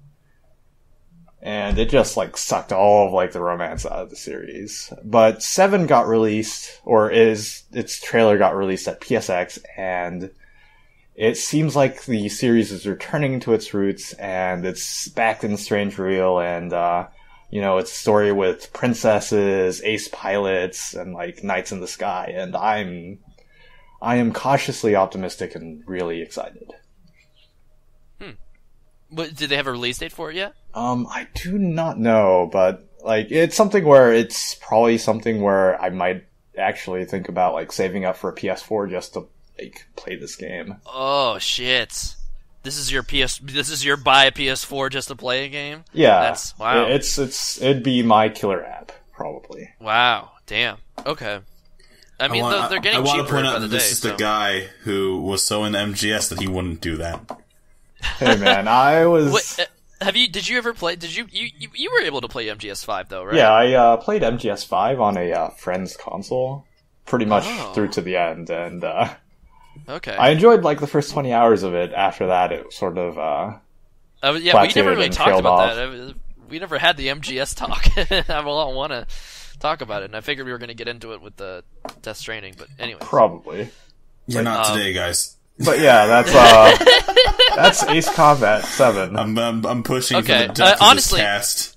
And it just like sucked all of like the romance out of the series. But 7 got released, or its trailer got released at PSX, and it seems like the series is returning to its roots, and it's backed in Strange Real, and you know, it's a story with princesses, ace pilots, and like knights in the sky, and I am cautiously optimistic and really excited. But did they have a release date for it yet? I do not know, but like it's something where it's probably something where I might actually think about like saving up for a PS4 just to like play this game. Oh shit. This is your buy a PS4 just to play a game? Yeah. That's wow. It'd be my killer app, probably. Wow. Damn. Okay. I mean, they're getting cheaper by the day. I want to point out that this is the guy who was so in MGS that he wouldn't do that. Hey man, I was. Wait, did you ever play? Did you were able to play MGS5 though, right? Yeah, I played MGS5 on a friend's console, pretty much through to the end, and okay. I enjoyed like the first 20 hours of it. After that, it sort of yeah, we never really talked about that. We never had the MGS talk. I want to talk about it, and I figured we were going to get into it with the Death Stranding, but anyway. Probably. Yeah, not today, guys. But yeah, that's Ace Combat 7. I'm pushing okay. for the depth honestly, of this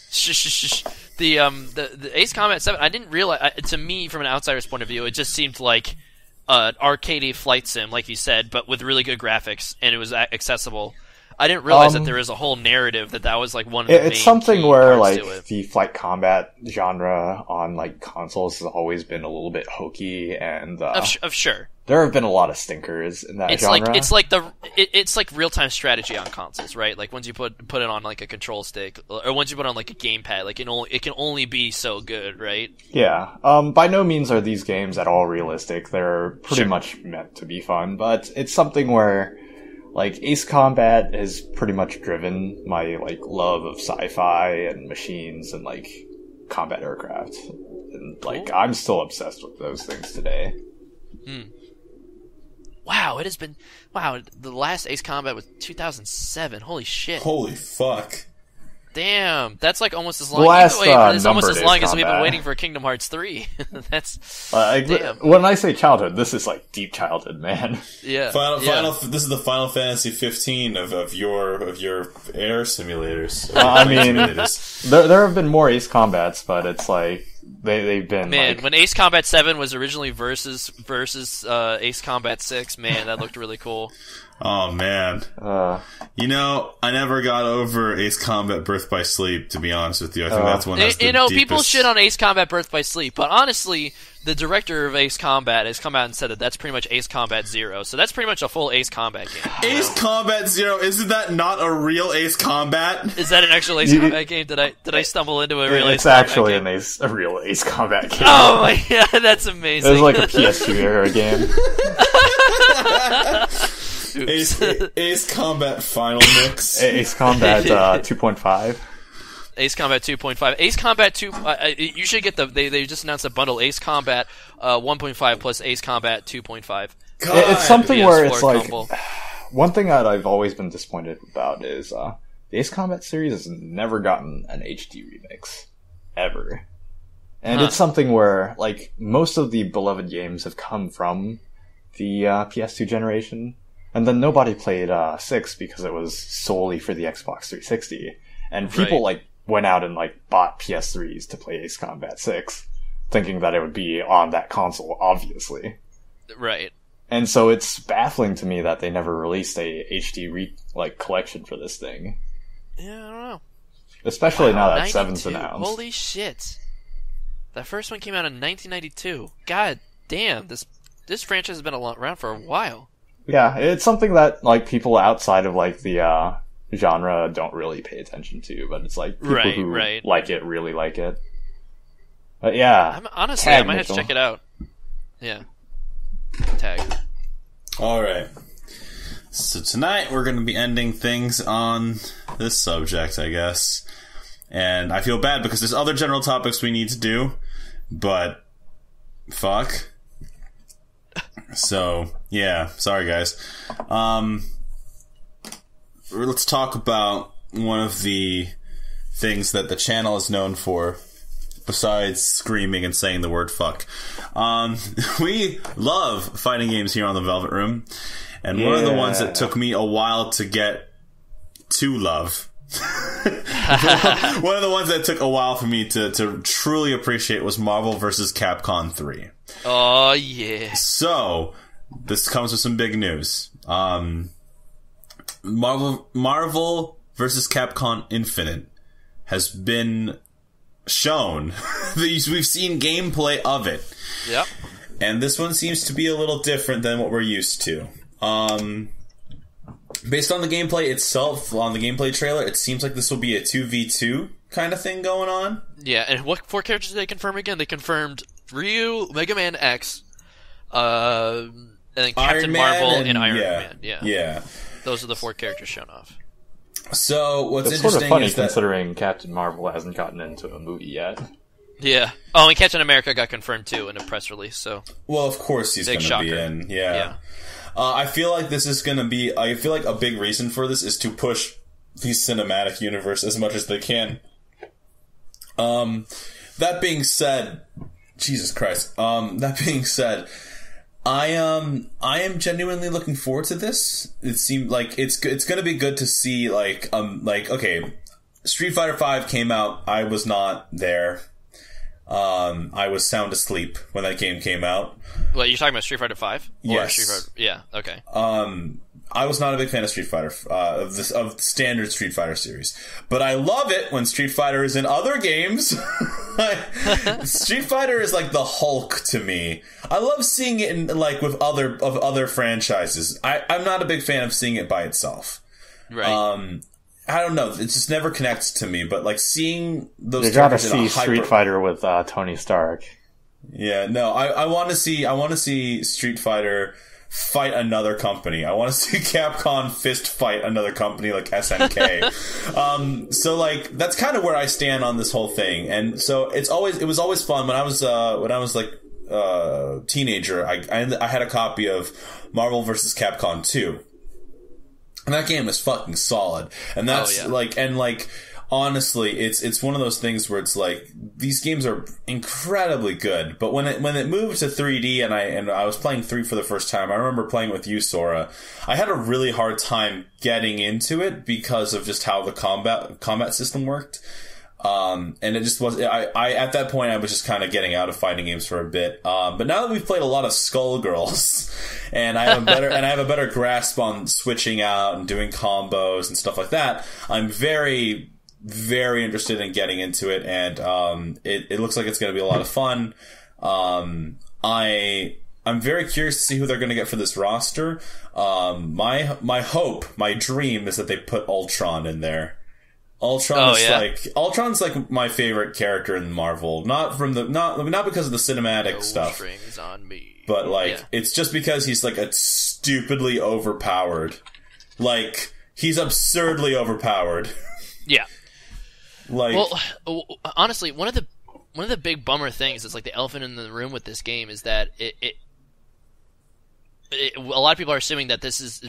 cast. The Ace Combat 7, I didn't realize. To me, from an outsider's point of view, it just seemed like an arcadey flight sim, like you said, but with really good graphics, and it was accessible. I didn't realize that there was a whole narrative that was like one of the main It's something where like to it. the flight combat genre on like consoles has always been a little bit hokey, and of sure. There have been a lot of stinkers in that genre. It's like real-time strategy on consoles, right? Like once you put it on like a control stick, or once you put it on like a gamepad, like it can only be so good, right? Yeah. By no means are these games at all realistic. They're pretty much meant to be fun, but it's something where like Ace Combat has pretty much driven my like love of sci-fi and machines and like combat aircraft. And like I'm still obsessed with those things today. Wow, it has been... Wow, the last Ace Combat was 2007. Holy shit. Holy fuck. Damn, that's like almost as long... It's almost as long as we've been waiting for Kingdom Hearts 3. That's... damn. When I say childhood, this is like deep childhood, man. Yeah. This is the Final Fantasy 15 of your air simulators. I mean, there have been more Ace Combats, but it's like... They've been man. When Ace Combat 7 was originally versus Ace Combat 6, man, that looked really cool. Oh, man. You know, I never got over Ace Combat Birth by Sleep, to be honest with you. I think that's one that's the deepest... people shit on Ace Combat Birth by Sleep, but honestly, the director of Ace Combat has come out and said that that's pretty much Ace Combat Zero, so that's pretty much a full Ace Combat game. Ace Combat Zero, isn't that not a real Ace Combat? Is that an actual Ace Combat game? Did I stumble into a real Ace Combat game? It's actually a real Ace Combat game. Oh my god, that's amazing. It was like a PS2 era game. Ace Combat Final Mix. Ace Combat 2.5. Ace Combat 2.5. Ace Combat 2... you should get they just announced a bundle, Ace Combat 1.5 plus Ace Combat 2.5. It's something where it's like... combo. One thing that I've always been disappointed about is the Ace Combat series has never gotten an HD remix. Ever. And it's something where, like, most of the beloved games have come from the PS2 generation. And then nobody played 6 because it was solely for the Xbox 360. And people, like, went out and, like, bought PS3s to play Ace Combat 6, thinking that it would be on that console, obviously. Right. And so it's baffling to me that they never released a HD collection for this thing. Yeah, I don't know. Especially now that 7's announced. Holy shit. That first one came out in 1992. God damn, this franchise has been around for a while. Yeah, it's something that, like, people outside of, like, the genre don't really pay attention to, but it's like people who like it really like it. But yeah, honestly, I might have to check it out. Yeah. Tag. Alright. So tonight we're going to be ending things on this subject, I guess. And I feel bad because there's other general topics we need to do, but fuck. So, yeah, sorry guys. Let's talk about one of the things that the channel is known for, besides screaming and saying the word fuck. We love fighting games here on the Velvet Room, and one of the ones that took me a while to get to love. One of the ones that took a while for me to truly appreciate was Marvel vs. Capcom 3. Oh, yeah. So, this comes with some big news. Marvel vs. Capcom Infinite has been shown. We've seen gameplay of it. Yep. And this one seems to be a little different than what we're used to. Based on the gameplay itself, on the gameplay trailer, it seems like this will be a 2v2 kind of thing going on. Yeah, and what 4 characters did they confirm again? They confirmed Ryu, Mega Man X, and then Captain Marvel and Iron Man. Yeah. Those are the 4 characters shown off. So, what's it's interesting sort of funny is that... considering Captain Marvel hasn't gotten into a movie yet. Yeah. Oh, and Captain America got confirmed, too, in a press release, so... Well, of course he's going to be in. Yeah. I feel like this is going to be... I feel like a big reason for this is to push the cinematic universe as much as they can. That being said... Jesus Christ. That being said... I am genuinely looking forward to this. It seemed like it's going to be good to see, okay, Street Fighter V came out. I was not there. I was sound asleep when that game came out. What, you're talking about Street Fighter V? Yes. Street Fighter, yeah, okay. I was not a big fan of Street Fighter, of standard Street Fighter series. But I love it when Street Fighter is in other games. Street Fighter is like the Hulk to me. I love seeing it in, like, with other franchises. I'm not a big fan of seeing it by itself. Right. I don't know. It just never connects to me. But, like, seeing those... You gotta see Street Fighter with Tony Stark. Yeah, no. I want to see Street Fighter fight another company. I want to see Capcom fist fight another company like SNK. So, like, that's kind of where I stand on this whole thing. And so it was always fun when I was like teenager. I had a copy of Marvel vs. Capcom 2. And that game is fucking solid. And that's honestly, it's one of those things where it's like, these games are incredibly good. But when it moved to 3D and I was playing 3 for the first time, I remember playing with you, Sora. I had a really hard time getting into it because of just how the combat system worked. And it just was, I at that point, I was just kind of getting out of fighting games for a bit. But now that we've played a lot of Skullgirls, and I have a better grasp on switching out and doing combos and stuff like that, I'm very, very interested in getting into it, and it looks like it's going to be a lot of fun. I'm very curious to see who they're going to get for this roster. My hope, my dream is that they put Ultron in there. Ultron's like my favorite character in Marvel, not because of the cinematic stuff, strings on me, but it's just because he's like a stupidly overpowered, like he's absurdly overpowered. Yeah. Well, honestly, one of the big bummer things is like the elephant in the room with this game is that a lot of people are assuming that this is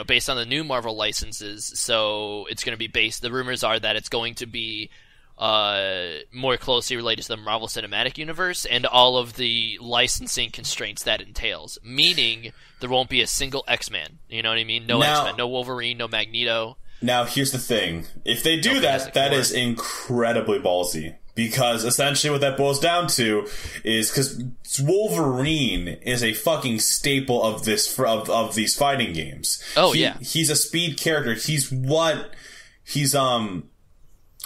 based on the new Marvel licenses, so it's going to be based. The rumors are that it's going to be more closely related to the Marvel Cinematic Universe and all of the licensing constraints that entails. Meaning there won't be a single X-Man. You know what I mean? No X-Men, no Wolverine, no Magneto. Now here's the thing: if they do that is incredibly ballsy. Because essentially what that boils down to is because Wolverine is a fucking staple of these fighting games. He's a speed character.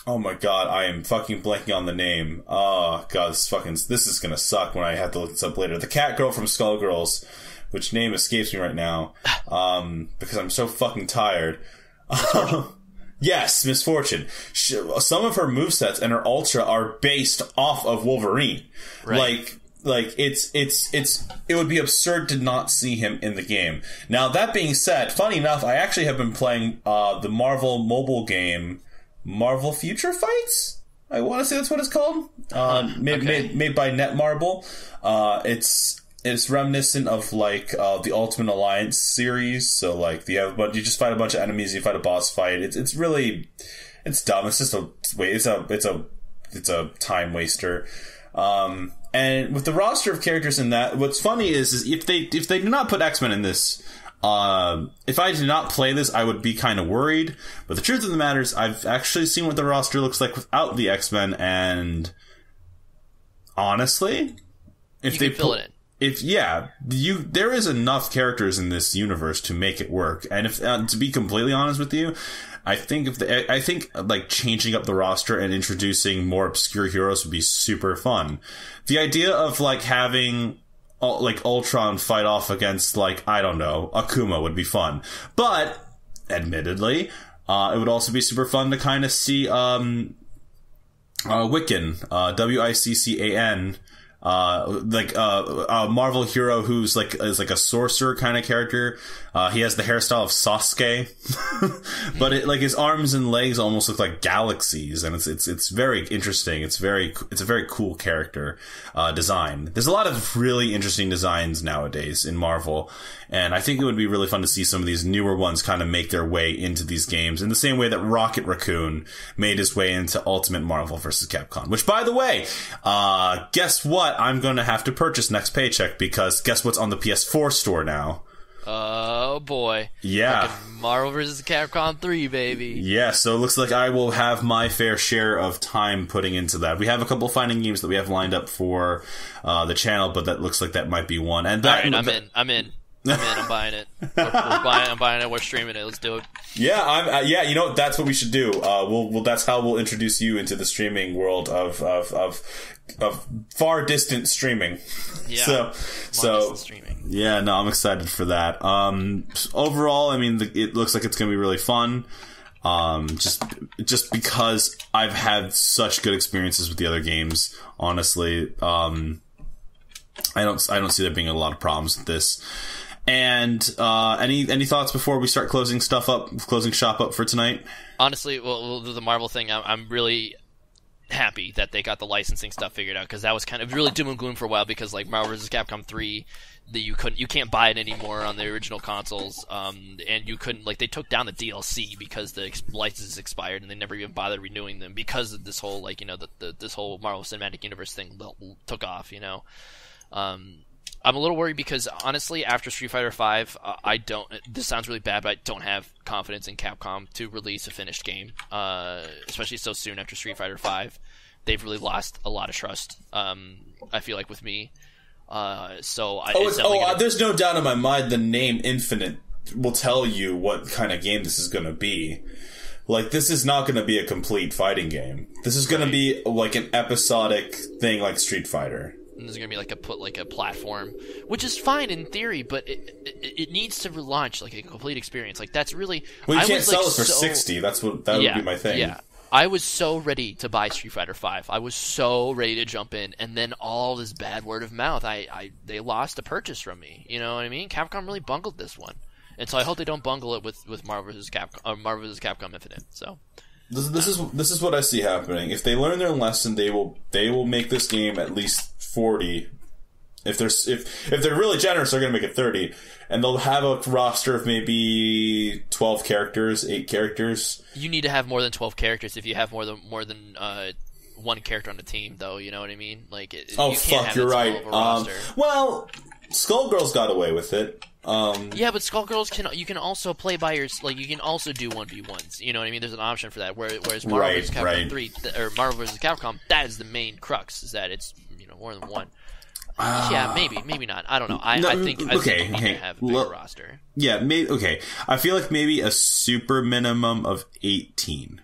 Oh my god, I am fucking blanking on the name. Oh god, this is gonna suck when I have to look this up later. The cat girl from Skullgirls, which name escapes me right now, because I'm so fucking tired. Yes, Misfortune. Some of her movesets and her Ultra are based off of Wolverine. Right. It would be absurd to not see him in the game. Now, that being said, funny enough, I actually have been playing the Marvel mobile game, Marvel Future Fights? I want to say that's what it's called. Made by Netmarble. It's reminiscent of the Ultimate Alliance series. So you just fight a bunch of enemies, you fight a boss fight. It's dumb. It's just it's a time waster. And with the roster of characters in that, what's funny is if they do not put X-Men in this, if I did not play this, I would be kind of worried. But the truth of the matter is, I've actually seen what the roster looks like without the X-Men, and honestly, if they fill it in. There is enough characters in this universe to make it work. And if to be completely honest with you, I think changing up the roster and introducing more obscure heroes would be super fun. The idea of having Ultron fight off against I don't know, Akuma would be fun. But admittedly, it would also be super fun to kind of see Wiccan, Wiccan. A Marvel hero who's is a sorcerer kind of character. He has the hairstyle of Sasuke, but his arms and legs almost look like galaxies, and it's very interesting. It's a very cool character design. There's a lot of really interesting designs nowadays in Marvel, and I think it would be really fun to see some of these newer ones kind of make their way into these games in the same way that Rocket Raccoon made his way into Ultimate Marvel vs. Capcom. Which, by the way, guess what? I'm going to have to purchase next paycheck, because guess what's on the PS4 store now? Oh boy. Yeah. Marvel vs. Capcom 3, baby. Yeah, so it looks like I will have my fair share of time putting into that. We have a couple of fighting games that we have lined up for the channel, but that looks like that might be one. And that, all right, I'm in. I'm buying it. I'm buying it. We're streaming it. Let's do it. Yeah, you know what? That's what we should do. That's how we'll introduce you into the streaming world of far distant streaming. Yeah. So streaming. Yeah, no, I'm excited for that. Overall, I mean, it looks like it's going to be really fun. Just because I've had such good experiences with the other games, honestly, I don't see there being a lot of problems with this. And any thoughts before we start closing shop up for tonight? Honestly, well, the Marvel thing, I'm really happy that they got the licensing stuff figured out, because that was kind of really doom and gloom for a while, because Marvel vs. Capcom 3, you can't buy it anymore on the original consoles, and you couldn't, they took down the DLC because the licenses expired, and they never even bothered renewing them because of this whole this whole Marvel Cinematic Universe thing took off, I'm a little worried because honestly, after Street Fighter V, I don't. This sounds really bad, but I don't have confidence in Capcom to release a finished game, especially so soon after Street Fighter V. They've really lost a lot of trust. I feel like with me. There's no doubt in my mind. The name Infinite will tell you what kind of game this is going to be. Like, this is not going to be a complete fighting game. This is going to be like an episodic thing, like Street Fighter. And there's gonna be like a platform, which is fine in theory, but it needs to relaunch like a complete experience. Like that's really. Well, you can't sell it for $60. That would be my thing. Yeah, I was so ready to buy Street Fighter V. I was so ready to jump in, and then all this bad word of mouth. They lost a purchase from me. You know what I mean? Capcom really bungled this one, and so I hope they don't bungle it with Marvel vs. Capcom Infinite. So. This is what I see happening. If they learn their lesson, they will make this game at least 40. If they're really generous, they're going to make it 30, and they'll have a roster of maybe 12 characters, 8 characters. You need to have more than 12 characters if you have more than one character on the team, though. You know what I mean? Like, you're right. Well, Skullgirls got away with it. Yeah, but Skullgirls you can also play by you can also do 1v1s. You know what I mean? There's an option for that. Whereas Marvel vs. Capcom 3 or Marvel vs. Capcom, that is the main crux, is that it's more than one. Yeah, maybe not. I don't know. I think you need to have a bigger roster. Yeah, okay. I feel like maybe a super minimum of 18.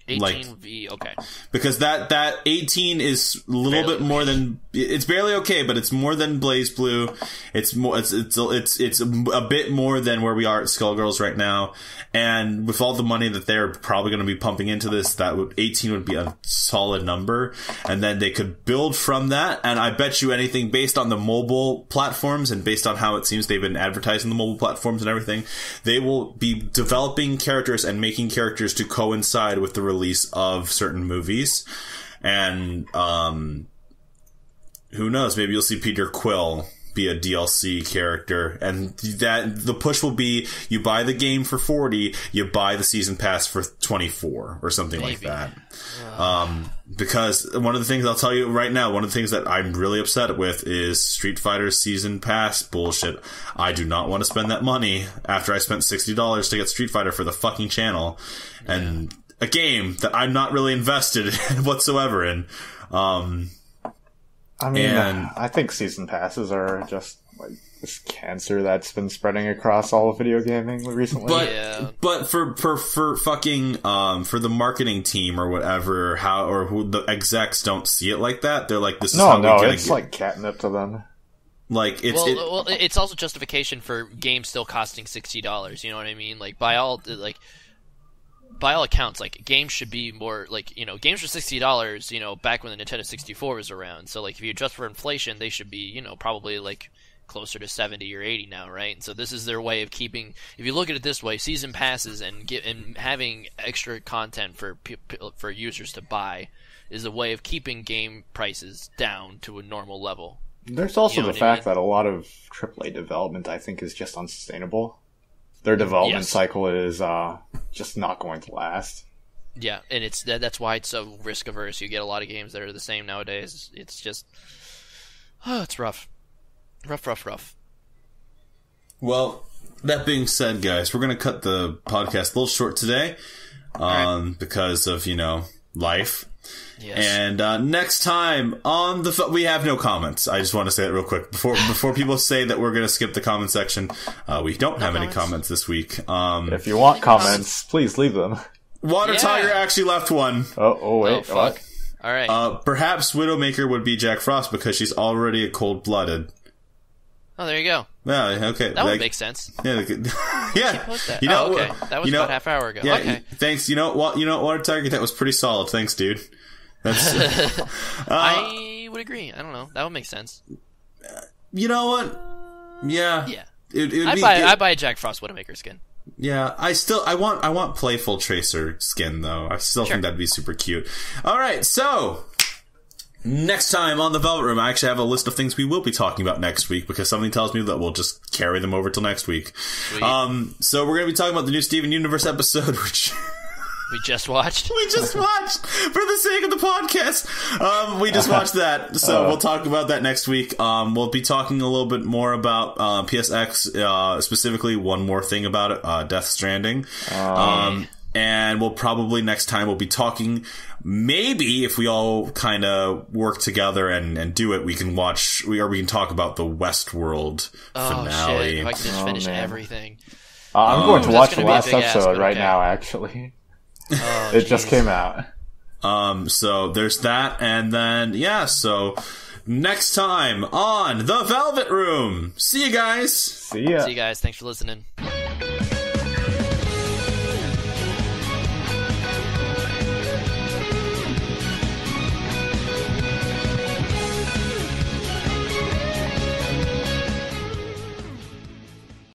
18 would be okay. Because that 18 is a little bit more than, it's barely okay, but it's more than Blaze Blue. It's a bit more than where we are at Skullgirls right now. And with all the money that they're probably going to be pumping into this, 18 would be a solid number. And then they could build from that. And I bet you anything, based on the mobile platforms and based on how it seems they've been advertising the mobile platforms and everything, they will be developing characters and making characters to coincide with the release of certain movies. And who knows, maybe you'll see Peter Quill be a DLC character, and that the push will be you buy the game for 40, you buy the season pass for 24 or something like that. Because one of the things I'll tell you right now, one of the things that I'm really upset with is Street Fighter season pass bullshit. I do not want to spend that money after I spent $60 to get Street Fighter for the fucking channel, and a game that I'm not really invested in whatsoever in. I think season passes are just like this cancer that's been spreading across all of video gaming recently. But for fucking for the marketing team or whatever, who the execs don't see it like that. They're like, this is it's like catnip to them. Like it's also justification for games still costing $60. You know what I mean? Like by all accounts, like games should be more games for $60. Back when the Nintendo 64 was around. So like if you adjust for inflation, they should be probably like closer to 70 or 80 now, right? And so this is their way of keeping. If you look at it this way, season passes and having extra content for users to buy is a way of keeping game prices down to a normal level. There's also the fact that a lot of AAA development, I think, is just unsustainable. Their development cycle is just not going to last. Yeah, and that's why it's so risk averse. You get a lot of games that are the same nowadays. It's just, it's rough. Rough. Well, that being said, guys, we're going to cut the podcast a little short today because of, life. Yes. And next time on we have no comments. I just want to say that real quick before people say that we're going to skip the comment section. We don't have any comments this week. If you want comments, please leave them. Water Tiger actually left one. Oh wait, fuck. what? All right. Perhaps Widowmaker would be Jack Frost because she's already a cold-blooded. Oh, there you go. Yeah, okay. That would make sense. Yeah, yeah. That. Okay. That was about half hour ago. Yeah, okay. Thanks. You know what, Water Tiger? That was pretty solid. Thanks, dude. That's, I would agree. I don't know. That would make sense. You know what? Yeah. I buy a Jack Frost Widowmaker skin. Yeah, I want Playful Tracer skin though. I still think that'd be super cute. All right, so next time on the Velvet Room, I actually have a list of things we will be talking about next week because something tells me that we'll just carry them over till next week. Sweet. So we're going to be talking about the new Steven Universe episode, which We just watched. We just watched, for the sake of the podcast. We just watched that, so we'll talk about that next week. We'll be talking a little bit more about PSX, specifically one more thing about it, Death Stranding. And we'll probably next time we'll be talking. Maybe if we all kind of work together and do it, we can watch, we can talk about the Westworld finale. Shit, if I can just finish everything. I'm going to watch the last episode right now, actually. It just came out. So there's that, and then so next time on The Velvet Room. See you guys. See ya. See you guys. Thanks for listening.